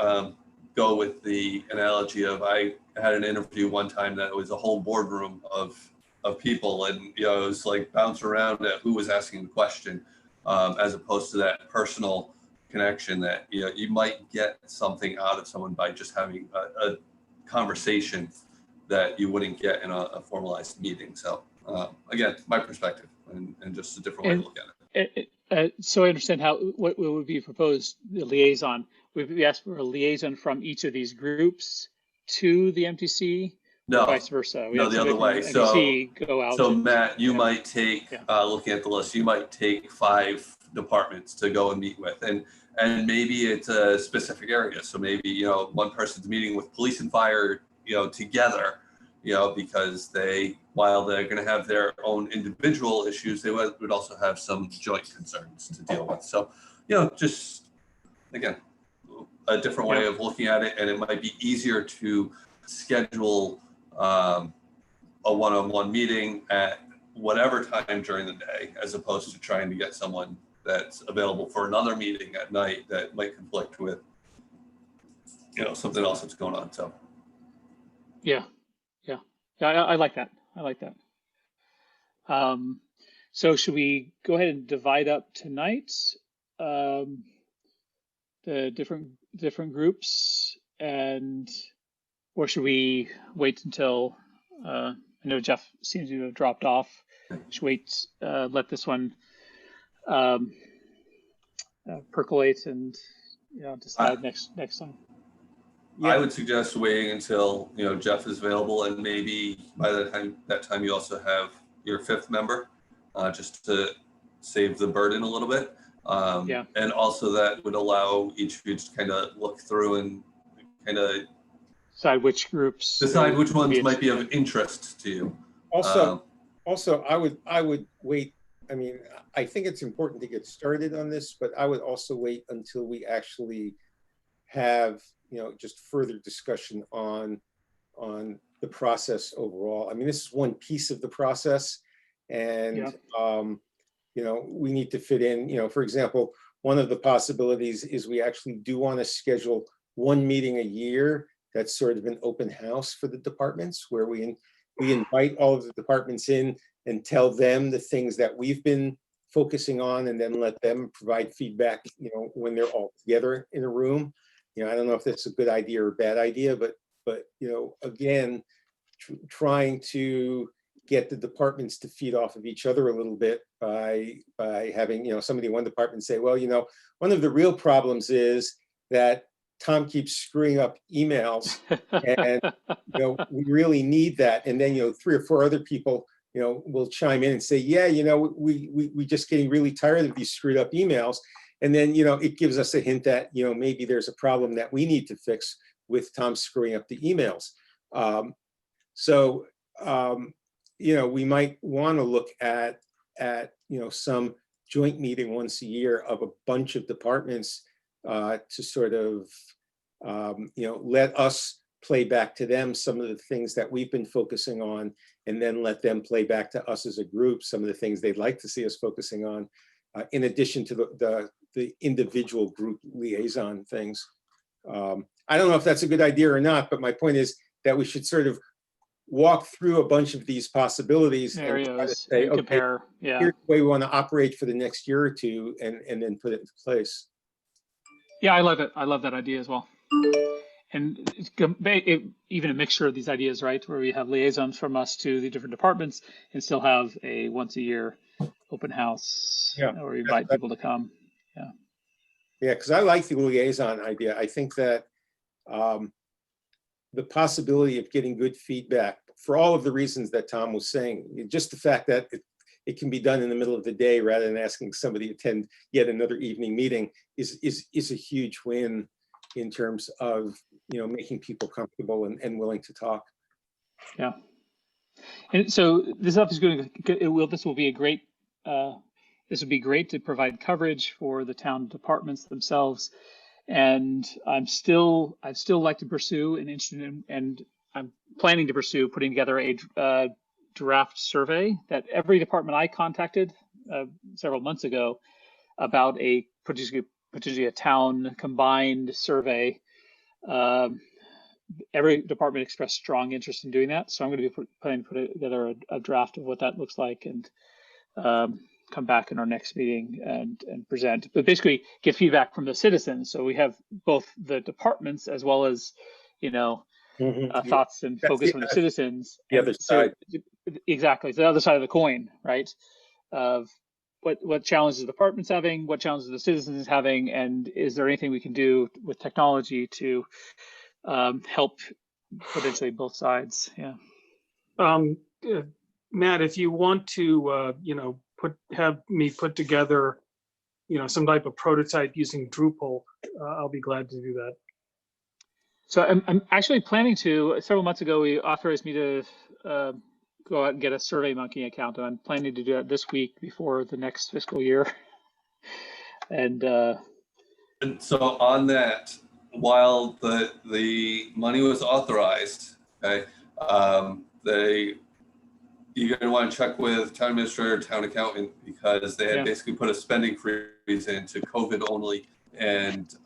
S2: go with the analogy of, I had an interview one time that was a whole boardroom of people, and it was like bounce around at who was asking the question, as opposed to that personal connection that you might get something out of someone by just having a conversation that you wouldn't get in a formalized meeting. So again, my perspective, and just a different way to look at it.
S1: So I understand what would be proposed, the liaison. We asked for a liaison from each of these groups to the MTC,
S2: no,
S1: vice versa.
S2: No, the other way.
S1: Go out.
S2: So Matt, you might take, looking at the list, you might take 5 departments to go and meet with, and maybe it's a specific area. So maybe, one person's meeting with police and fire, together, because while they're going to have their own individual issues, they would also have some joint concerns to deal with. So, just, again, a different way of looking at it. And it might be easier to schedule a one-on-one meeting at whatever time during the day, as opposed to trying to get someone that's available for another meeting at night that might conflict with, something else that's going on. So.
S1: Yeah, I like that. So should we go ahead and divide up tonight the different groups, or should we wait until I know Jeff seems to have dropped off. Should we wait, let this one percolate and decide next time?
S2: Yeah. I would suggest waiting until Jeff is available, and maybe by that time you also have your 5th member, just to save the burden a little bit. And also that would allow each of you to kind of look through and kind of decide which ones might be of interest to you.
S3: Also, I would wait. I mean, I think it's important to get started on this, but I would also wait until we actually have just further discussion on the process overall. I mean, this is one piece of the process, and we need to fit in. For example, one of the possibilities is we actually do want to schedule 1 meeting a year that's sort of an open house for the departments, where we invite all of the departments in and tell them the things that we've been focusing on, and then let them provide feedback when they're all together in a room. you know, I don't know if that's a good idea or a bad idea, but you know, again, trying to get the departments to feed off of each other a little bit by having, you know, somebody in one department say, well, you know, one of the real problems is that Tom keeps screwing up emails, and you know, we really need that. And then, you know, 3 or 4 other people, you know, will chime in and say, yeah, you know, we just getting really tired of these screwed up emails. And then, you know, it gives us a hint that, you know, maybe there's a problem that we need to fix with Tom screwing up the emails. You know, we might want to look at, you know, some joint meeting once a year of a bunch of departments to sort of, you know, let us play back to them some of the things that we've been focusing on, and then let them play back to us as a group some of the things they'd like to see us focusing on, in addition to the individual group liaison things. I don't know if that's a good idea or not, but my point is that we should sort of walk through a bunch of these possibilities and try to say,
S1: and compare.
S3: Okay,
S1: Yeah.
S3: here's the way we want to operate for the next year or two, and then put it into place.
S1: Yeah, I love it. I love that idea as well. And even a mixture of these ideas, right, where we have liaisons from us to the different departments and still have a once a year open house,
S3: yeah,
S1: or invite people to come. Yeah.
S3: Yeah, because I like the liaison idea. I think that the possibility of getting good feedback for all of the reasons that Tom was saying, just the fact that it can be done in the middle of the day rather than asking somebody to attend yet another evening meeting is a huge win in terms of, you know, making people comfortable and willing to talk.
S1: Yeah. And so this stuff is going to, this will be a great, this would be great to provide coverage for the town departments themselves. And I'd still like to pursue an interesting, and I'm planning to pursue putting together a draft survey that every department I contacted several months ago about a potentially a town combined survey. Every department expressed strong interest in doing that, so I'm going to be planning to put together a draft of what that looks like, and come back in our next meeting and present, but basically get feedback from the citizens. So we have both the departments as well as, you know, thoughts and focus from the citizens.
S3: The other side.
S1: Exactly. It's the other side of the coin, right? Of what challenges the department's having, what challenges the citizens is having, and is there anything we can do with technology to help potentially both sides? Yeah.
S4: Matt, if you want to, you know, have me put together, you know, some type of prototype using Drupal, I'll be glad to do that.
S1: So I'm actually planning to. Several months ago, we authorized me to go out and get a SurveyMonkey account, and I'm planning to do that this week before the next fiscal year. And
S2: so on that, while the money was authorized, okay, you're going to want to check with town administrator, town accountant, because they had basically put a spending freeze into COVID only and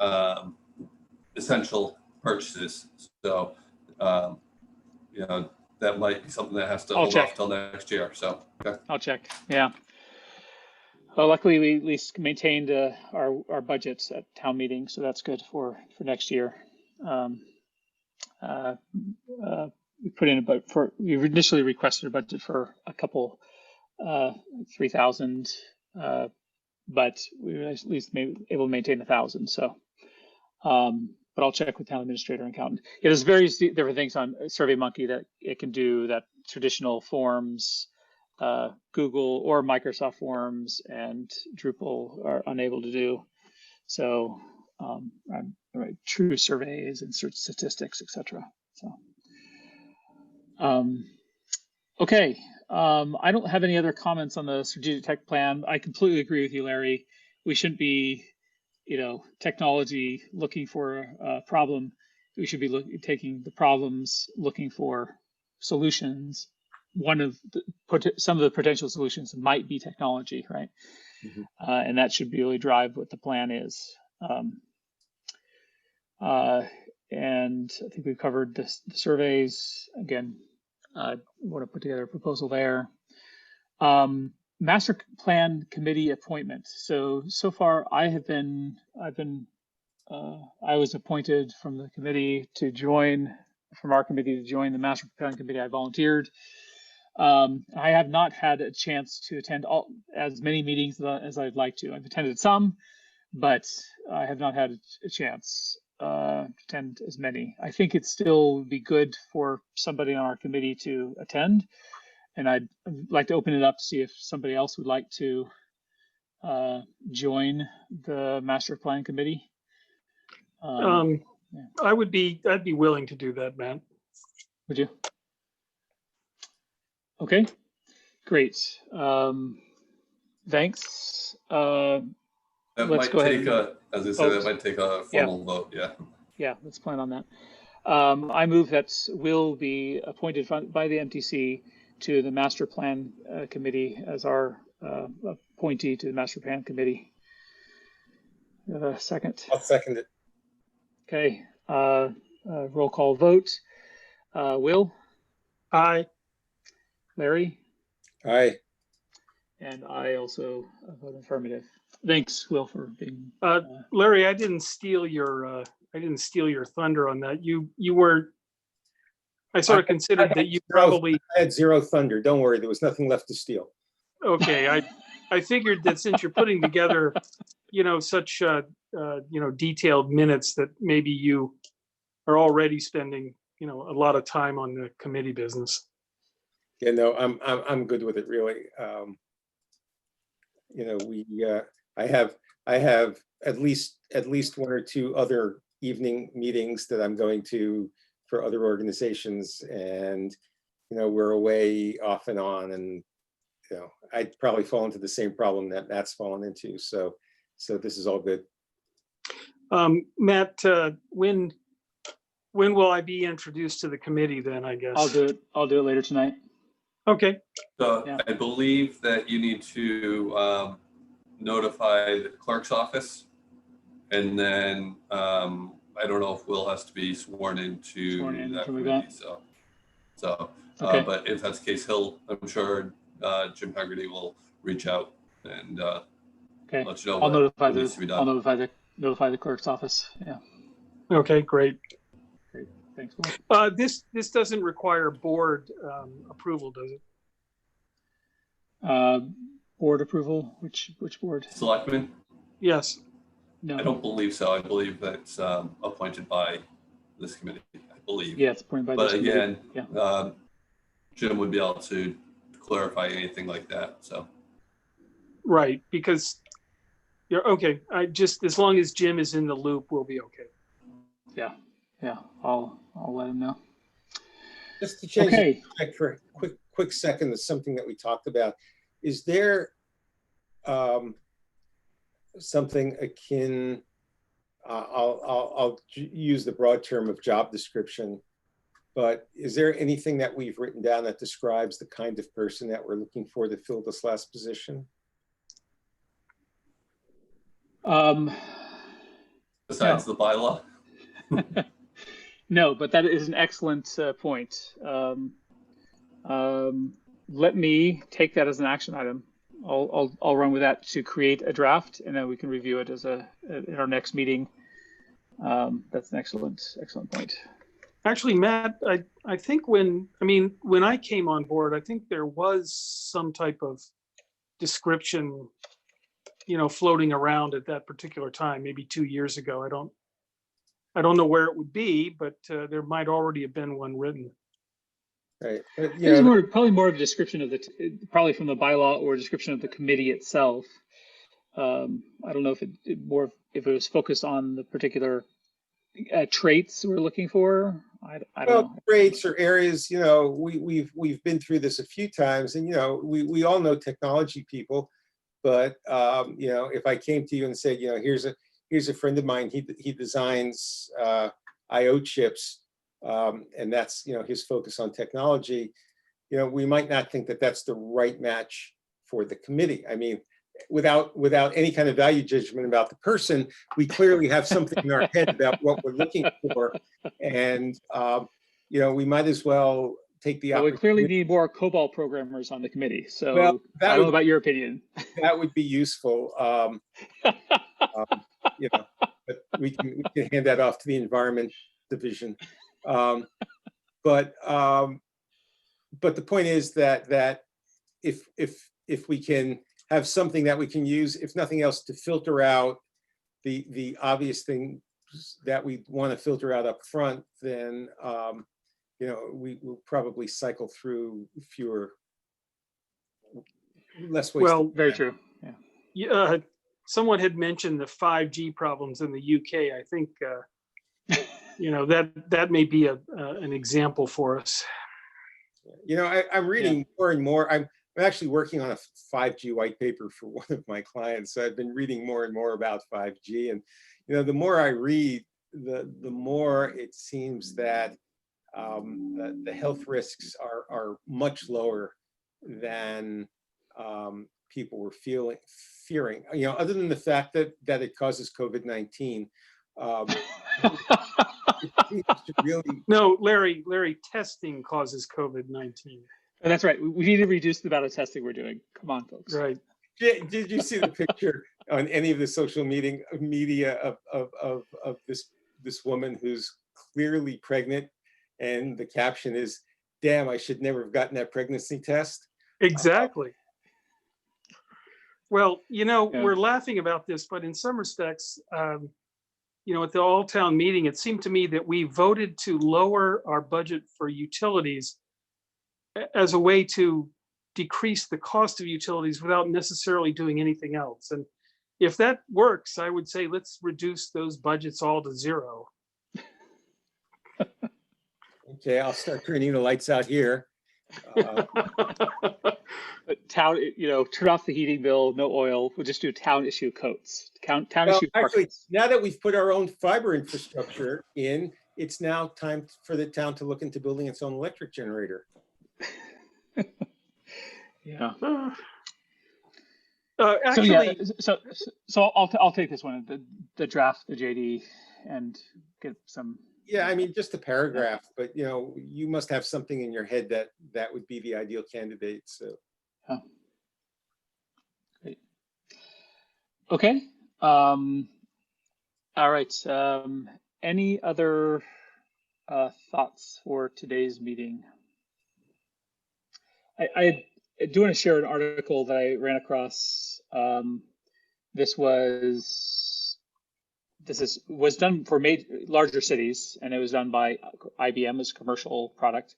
S2: essential purchases. So, you know, that might be something that has to hold off till next year. So, okay.
S1: I'll check. Yeah. Well, luckily, we at least maintained our budgets at town meeting, so that's good for next year. We put in we initially requested a budget for a couple 3,000, but we were at least able to maintain 1,000. So, but I'll check with town administrator and accountant. Yeah, there's various different things on SurveyMonkey that it can do that traditional forms, Google or Microsoft Forms and Drupal are unable to do. So, true surveys and search statistics, etc. So. Okay, I don't have any other comments on the strategic tech plan. I completely agree with you, Larry. We shouldn't be, you know, technology looking for a problem. We should be taking the problems, looking for solutions. Some of the potential solutions might be technology, right? Mm-hmm. And that should really drive what the plan is. And I think we've covered the surveys. Again, I want to put together a proposal there. Master plan committee appointment. So far I've been I was appointed from the committee to join, from our committee to join the Master Plan Committee. I volunteered. I have not had a chance to attend as many meetings as I'd like to. I've attended some, but I have not had a chance to attend as many. I think it still would be good for somebody on our committee to attend, and I'd like to open it up to see if somebody else would like to join the Master Plan Committee.
S4: Yeah. I'd be willing to do that, Matt.
S1: Would you? Okay, great. Thanks.
S2: That
S1: Let's
S2: might
S1: go ahead
S2: take
S1: and-
S2: as I said, that might take a formal vote, yeah.
S1: Yeah, let's plan on that. I move that will be appointed by the MTC to the Master Plan Committee as our appointee to the Master Plan Committee. Second.
S3: I'll second it.
S1: Okay, roll call vote. Will?
S4: Aye.
S1: Larry?
S3: Aye.
S1: And I also vote affirmative. Thanks, Will, for being.
S4: Larry, I didn't steal your thunder on that. You were. I sort of considered that you probably.
S3: I had zero thunder. Don't worry, there was nothing left to steal.
S4: Okay, I figured that since you're putting together, such detailed minutes, that maybe you are already spending a lot of time on the committee business.
S3: Yeah, no, I'm good with it, really. I have at least one or two other evening meetings that I'm going to for other organizations, and we're away off and on, and I'd probably fall into the same problem that Matt's fallen into. So this is all good.
S4: Matt, when will I be introduced to the committee then, I guess?
S1: I'll do it later tonight.
S4: Okay.
S2: So
S1: Yeah.
S2: I believe that you need to notify the clerk's office, and then I don't know if Will has to be sworn into that committee. So
S1: Okay.
S2: but if that's the case, I'm sure Jim Haggerty will reach out and
S1: Okay.
S2: let you know
S1: I'll notify
S2: what needs to be done.
S1: I'll notify the clerk's office. Yeah.
S4: Okay, great.
S1: Great. Thanks, Will.
S4: This doesn't require board approval, does it?
S1: Board approval? Which board?
S2: Selectmen?
S4: Yes.
S1: No.
S2: I don't believe so. I believe that's appointed by this committee, I believe.
S1: Yeah, it's appointed by
S2: But
S1: this
S2: again,
S1: committee. Yeah.
S2: Jim would be able to clarify anything like that. So.
S4: Right, because you're okay. I just, as long as Jim is in the loop, we'll be okay.
S1: Yeah. I'll let him know.
S3: Just to change
S1: Okay.
S3: the subject for a quick second, that's something that we talked about. Is there something akin? I'll use the broad term of job description, but is there anything that we've written down that describes the kind of person that we're looking for to fill this last position?
S2: Besides the bylaw?
S1: No, but that is an excellent point. Let me take that as an action item. I'll run with that to create a draft, and then we can review it in our next meeting. That's an excellent point.
S4: Actually, Matt, I think when I came on board, I think there was some type of description, floating around at that particular time, maybe 2 years ago. I don't know where it would be, but there might already have been one written.
S3: Right.
S1: Probably more of a description of probably from the bylaw or a description of the committee itself. I don't know if if it was focused on the particular traits we're looking for. I don't know.
S3: Traits or areas, we've been through this a few times, and we all know technology people, but if I came to you and said, here's a friend of mine, he designs IO chips, and that's his focus on technology, we might not think that that's the right match for the committee. I mean, without any kind of value judgment about the person, we clearly have something in our head about what we're looking for, and we might as well take the opportunity.
S1: We clearly need more COBOL programmers on the committee. So I don't know about your opinion.
S3: That would be useful. we can hand that off to the Environment Division. But the point is that if we can have something that we can use, if nothing else, to filter out the obvious thing that we want to filter out up front, then you know, we will probably cycle through less waste.
S1: Well, very true.
S4: Yeah. Someone had mentioned the 5G problems in the UK. I think you know, that may be an example for us.
S3: You know, I'm reading more and more. I'm actually working on a 5G white paper for one of my clients. So I've been reading more and more about 5G, and you know, the more I read, the more it seems that the health risks are much lower than people were fearing. You know, other than the fact that it causes COVID-19. Really...
S4: No, Larry, testing causes COVID-19.
S1: Oh, that's right. We need to reduce the amount of testing we're doing. Come on, folks.
S4: Right.
S3: Did you see the picture on any of the social media of this woman who's clearly pregnant, and the caption is, "Damn, I should never have gotten that pregnancy test."
S4: Exactly. Well, you know, we're laughing about this, but in some respects, you know, at the all-town meeting, it seemed to me that we voted to lower our budget for utilities as a way to decrease the cost of utilities without necessarily doing anything else. And if that works, I would say let's reduce those budgets all to zero.
S3: Okay, I'll start turning the lights out here.
S1: But town, you know, turn off the heating bill, no oil. We'll just do town issue coats. Town issue.
S3: Actually, now that we've put our own fiber infrastructure in, it's now time for the town to look into building its own electric generator.
S1: Yeah.
S4: Actually,
S1: so I'll take this one, the draft, the JD, and get some.
S3: Yeah, I mean, just a paragraph, but you know, you must have something in your head that would be the ideal candidate. So.
S1: Great. Okay. All right. Any other thoughts for today's meeting? I do want to share an article that I ran across. This was done for larger cities, and it was done by IBM as a commercial product.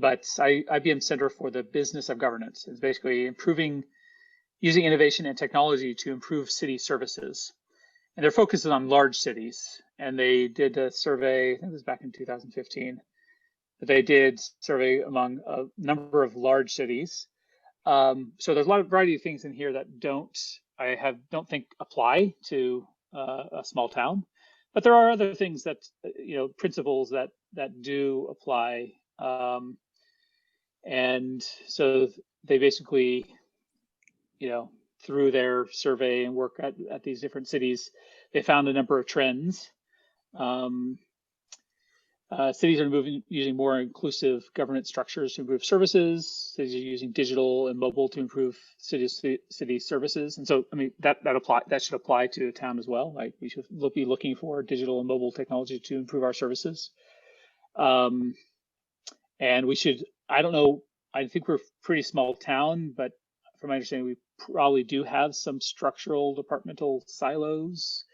S1: But IBM Center for the Business of Governance is basically using innovation and technology to improve city services. And their focus is on large cities. And they did a survey, I think it was back in 2015. They did survey among a number of large cities. So there's a lot of variety of things in here that don't think apply to a small town, but there are other things that, you know, principles that do apply. And so they basically, you know, through their survey and work at these different cities, they found a number of trends. Cities are using more inclusive governance structures to improve services. Cities are using digital and mobile to improve city services. And so, I mean, that should apply to a town as well. Like, we should be looking for digital and mobile technology to improve our services. And we should, I don't know, I think we're a pretty small town, but from my understanding, we probably do have some structural departmental silos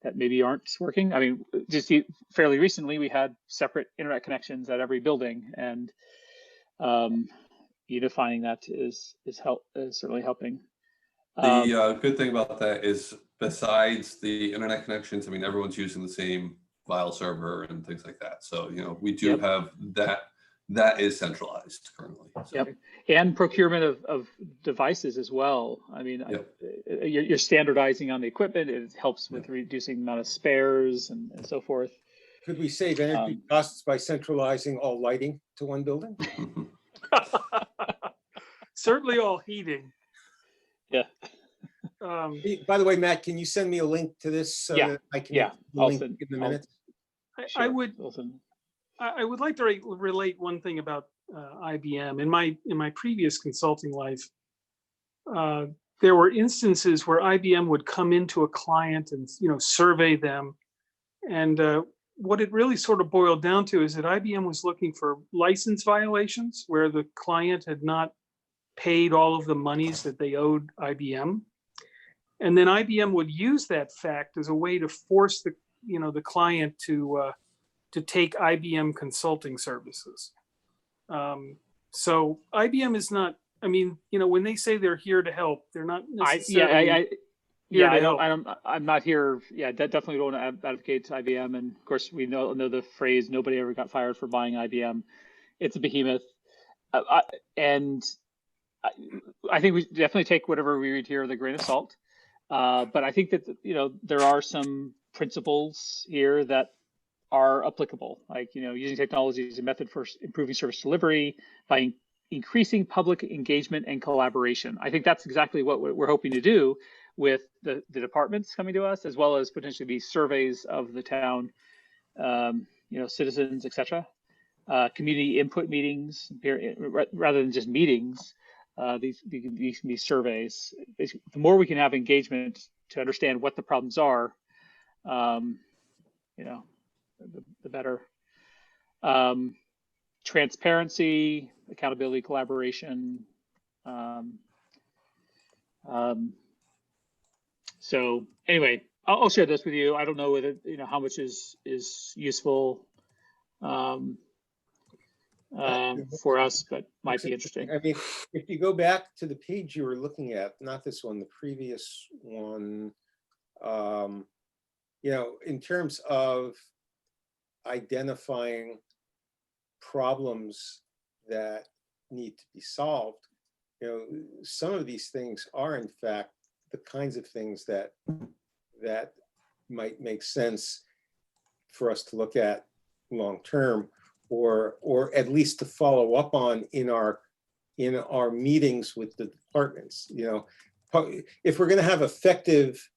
S1: that maybe aren't working. I mean, just fairly recently, we had separate internet connections at every building, and unifying that is certainly helping.
S2: The good thing about that is, besides the internet connections, I mean, everyone's using the same file server and things like that. So, you know, we do have that is centralized currently. So.
S1: Yep, and procurement of devices as well. I mean, you're standardizing on the equipment. It helps with reducing the amount of spares and so forth.
S3: Could we save energy costs by centralizing all lighting to one building?
S4: Certainly all heating.
S1: Yeah.
S3: By the way, Matt, can you send me a link to this so that I can link in the minutes?
S4: I would like to relate one thing about IBM. In my previous consulting life, there were instances where IBM would come into a client and, you know, survey them And what it really sort of boiled down to is that IBM was looking for license violations where the client had not paid all of the monies that they owed IBM. And then IBM would use that fact as a way to force the, the client to take IBM consulting services. So IBM is not, I mean, when they say they're here to help, they're not necessarily
S1: I'm not here. Yeah, definitely don't want to advocate IBM. And of course, we know the phrase, nobody ever got fired for buying IBM. It's a behemoth. And I think we definitely take whatever we read here with a grain of salt. But I think that, there are some principles here that are applicable, like, using technology as a method for improving service delivery by increasing public engagement and collaboration. I think that's exactly what we're hoping to do with the departments coming to us, as well as potentially be surveys of the town, citizens, etc. Community input meetings, rather than just meetings. These can be surveys. The more we can have engagement to understand what the problems are, the better. Transparency, accountability, collaboration. So anyway, I'll share this with you. I don't know whether how much is useful for us, but might be interesting.
S3: I mean, if you go back to the page you were looking at, not this one, the previous one, in terms of identifying problems that need to be solved, some of these things are in fact the kinds of things that might make sense for us to look at long term, or at least to follow up on in our meetings with the departments. If we're going to have effective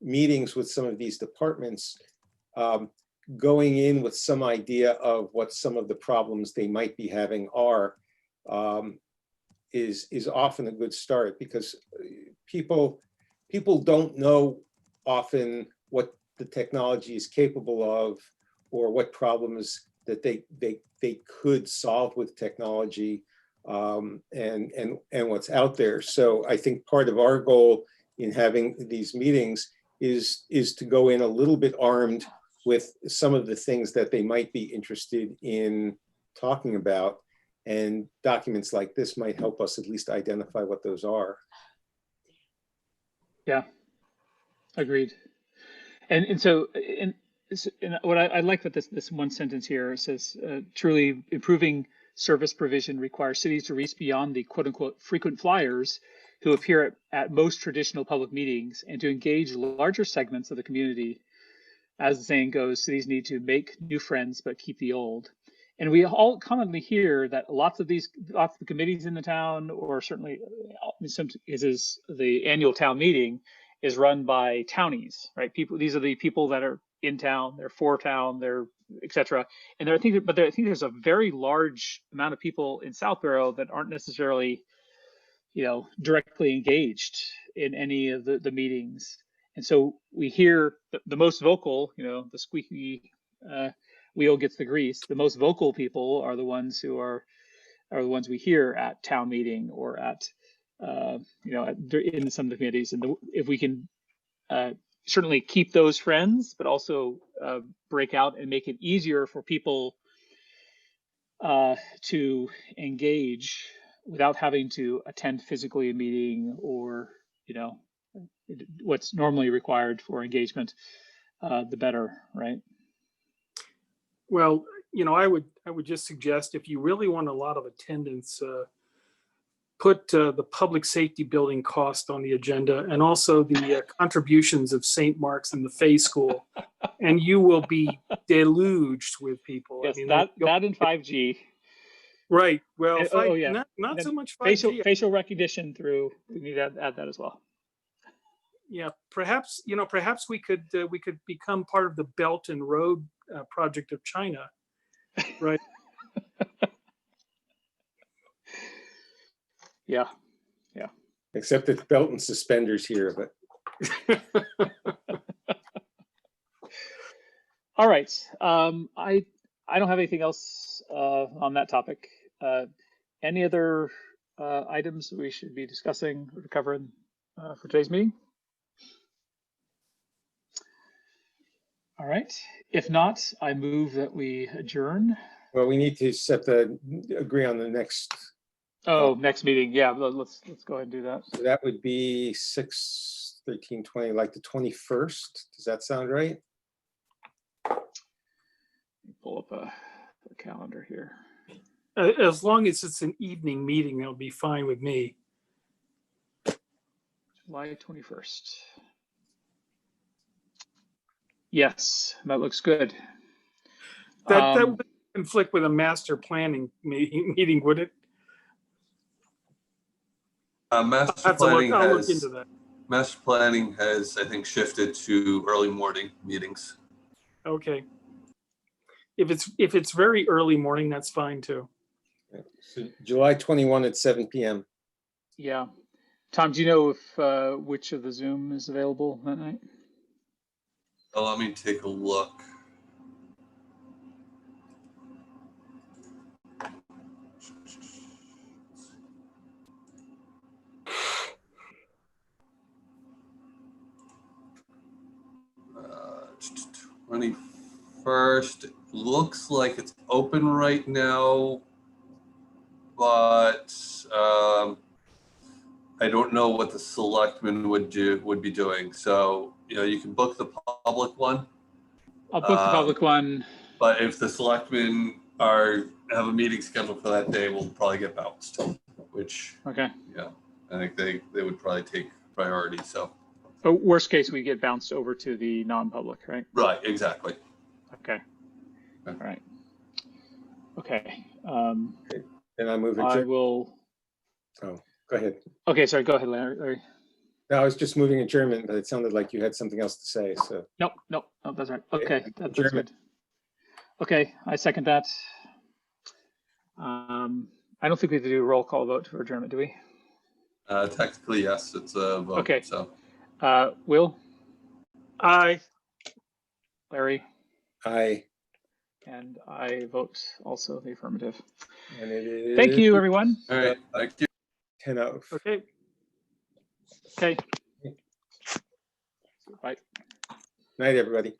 S3: meetings with some of these departments, going in with some idea of what some of the problems they might be having are, is often a good start, because people don't know often what the technology is capable of, or what problems that they could solve with technology, and what's out there. So I think part of our goal in having these meetings is to go in a little bit armed with some of the things that they might be interested in talking about, and documents like this might help us at least identify what those are.
S1: Yeah, agreed. And so what I like about this one sentence here says, truly improving service provision requires cities to reach beyond the quote unquote frequent flyers who appear at most traditional public meetings, and to engage larger segments of the community. As the saying goes, cities need to make new friends, but keep the old. And we all commonly hear that lots of the committees in the town, or certainly is the annual town meeting, is run by townies, right? These are the people that are in town, they're for town, they're etc. And I think there's a very large amount of people in Southborough that aren't necessarily, directly engaged in any of the meetings. And so we hear the most vocal, the squeaky wheel gets the grease. The most vocal people are the ones who are the ones we hear at town meeting, or at in some of the committees. And if we can certainly keep those friends, but also break out and make it easier for people to engage without having to attend physically a meeting, or what's normally required for engagement, the better, right?
S4: Well, I would just suggest, if you really want a lot of attendance, put the public safety building cost on the agenda, and also the contributions of St. Mark's and the Fay School, and you will be deluged with people.
S1: Yes,
S4: I mean,
S1: that and 5G.
S4: Right. Well,
S1: yeah.
S4: not so much 5G.
S1: Facial recognition through. We need to add that as well.
S4: Yeah, perhaps we could become part of the Belt and Road project of China, right?
S1: Yeah.
S3: Except it's belt and suspenders here, but.
S1: All right. I don't have anything else on that topic. Any other items we should be discussing or covering for today's meeting? All right. If not, I move that we adjourn.
S3: Well, we need to agree on the next.
S1: Oh, next meeting. Yeah, let's go ahead and do that.
S3: So that would be 6/13/20, like the 21st. Does that sound right?
S1: Pull up a calendar here.
S4: As long as it's an evening meeting, that'll be fine with me.
S1: July 21st. Yes, that looks good.
S4: That would conflict with a master planning meeting, would it?
S2: Master
S4: I'll
S2: planning
S4: look into that.
S2: Master planning has, I think, shifted to early morning meetings.
S4: Okay. If it's very early morning, that's fine too.
S3: So July 21 at 7 p.m.
S1: Yeah. Tom, do you know if which of the Zoom is available that night?
S2: Well, let me take a look. Uh, 21st looks like it's open right now, but I don't know what the selectmen would be doing. So, you know, you can book the public one.
S1: I'll book the public one.
S2: But if the selectmen have a meeting scheduled for that day, we'll probably get bounced, which,
S1: Okay.
S2: yeah, I think they would probably take priority. So,
S1: Worst case, we get bounced over to the non-public, right?
S2: right, exactly.
S1: Okay. All right. Okay.
S3: And I move
S1: I
S3: adjourn.
S1: will.
S3: Oh, go ahead.
S1: Okay, sorry. Go ahead, Larry.
S3: No, I was just moving adjournment, but it sounded like you had something else to say. So
S1: Nope, that's right. Okay, that's
S3: Adjournment.
S1: good. Okay, I second that. I don't think we have to do a roll call vote for adjournment, do we?
S2: Technically, yes, it's a vote.
S1: Okay.
S2: So,
S1: Will,
S4: Aye.
S1: Larry,
S3: aye.
S1: and I vote also the affirmative.
S3: And it is
S1: Thank you, everyone.
S2: all right, thank you.
S3: 10:00.
S4: Okay.
S1: Okay. Bye.
S3: Night, everybody.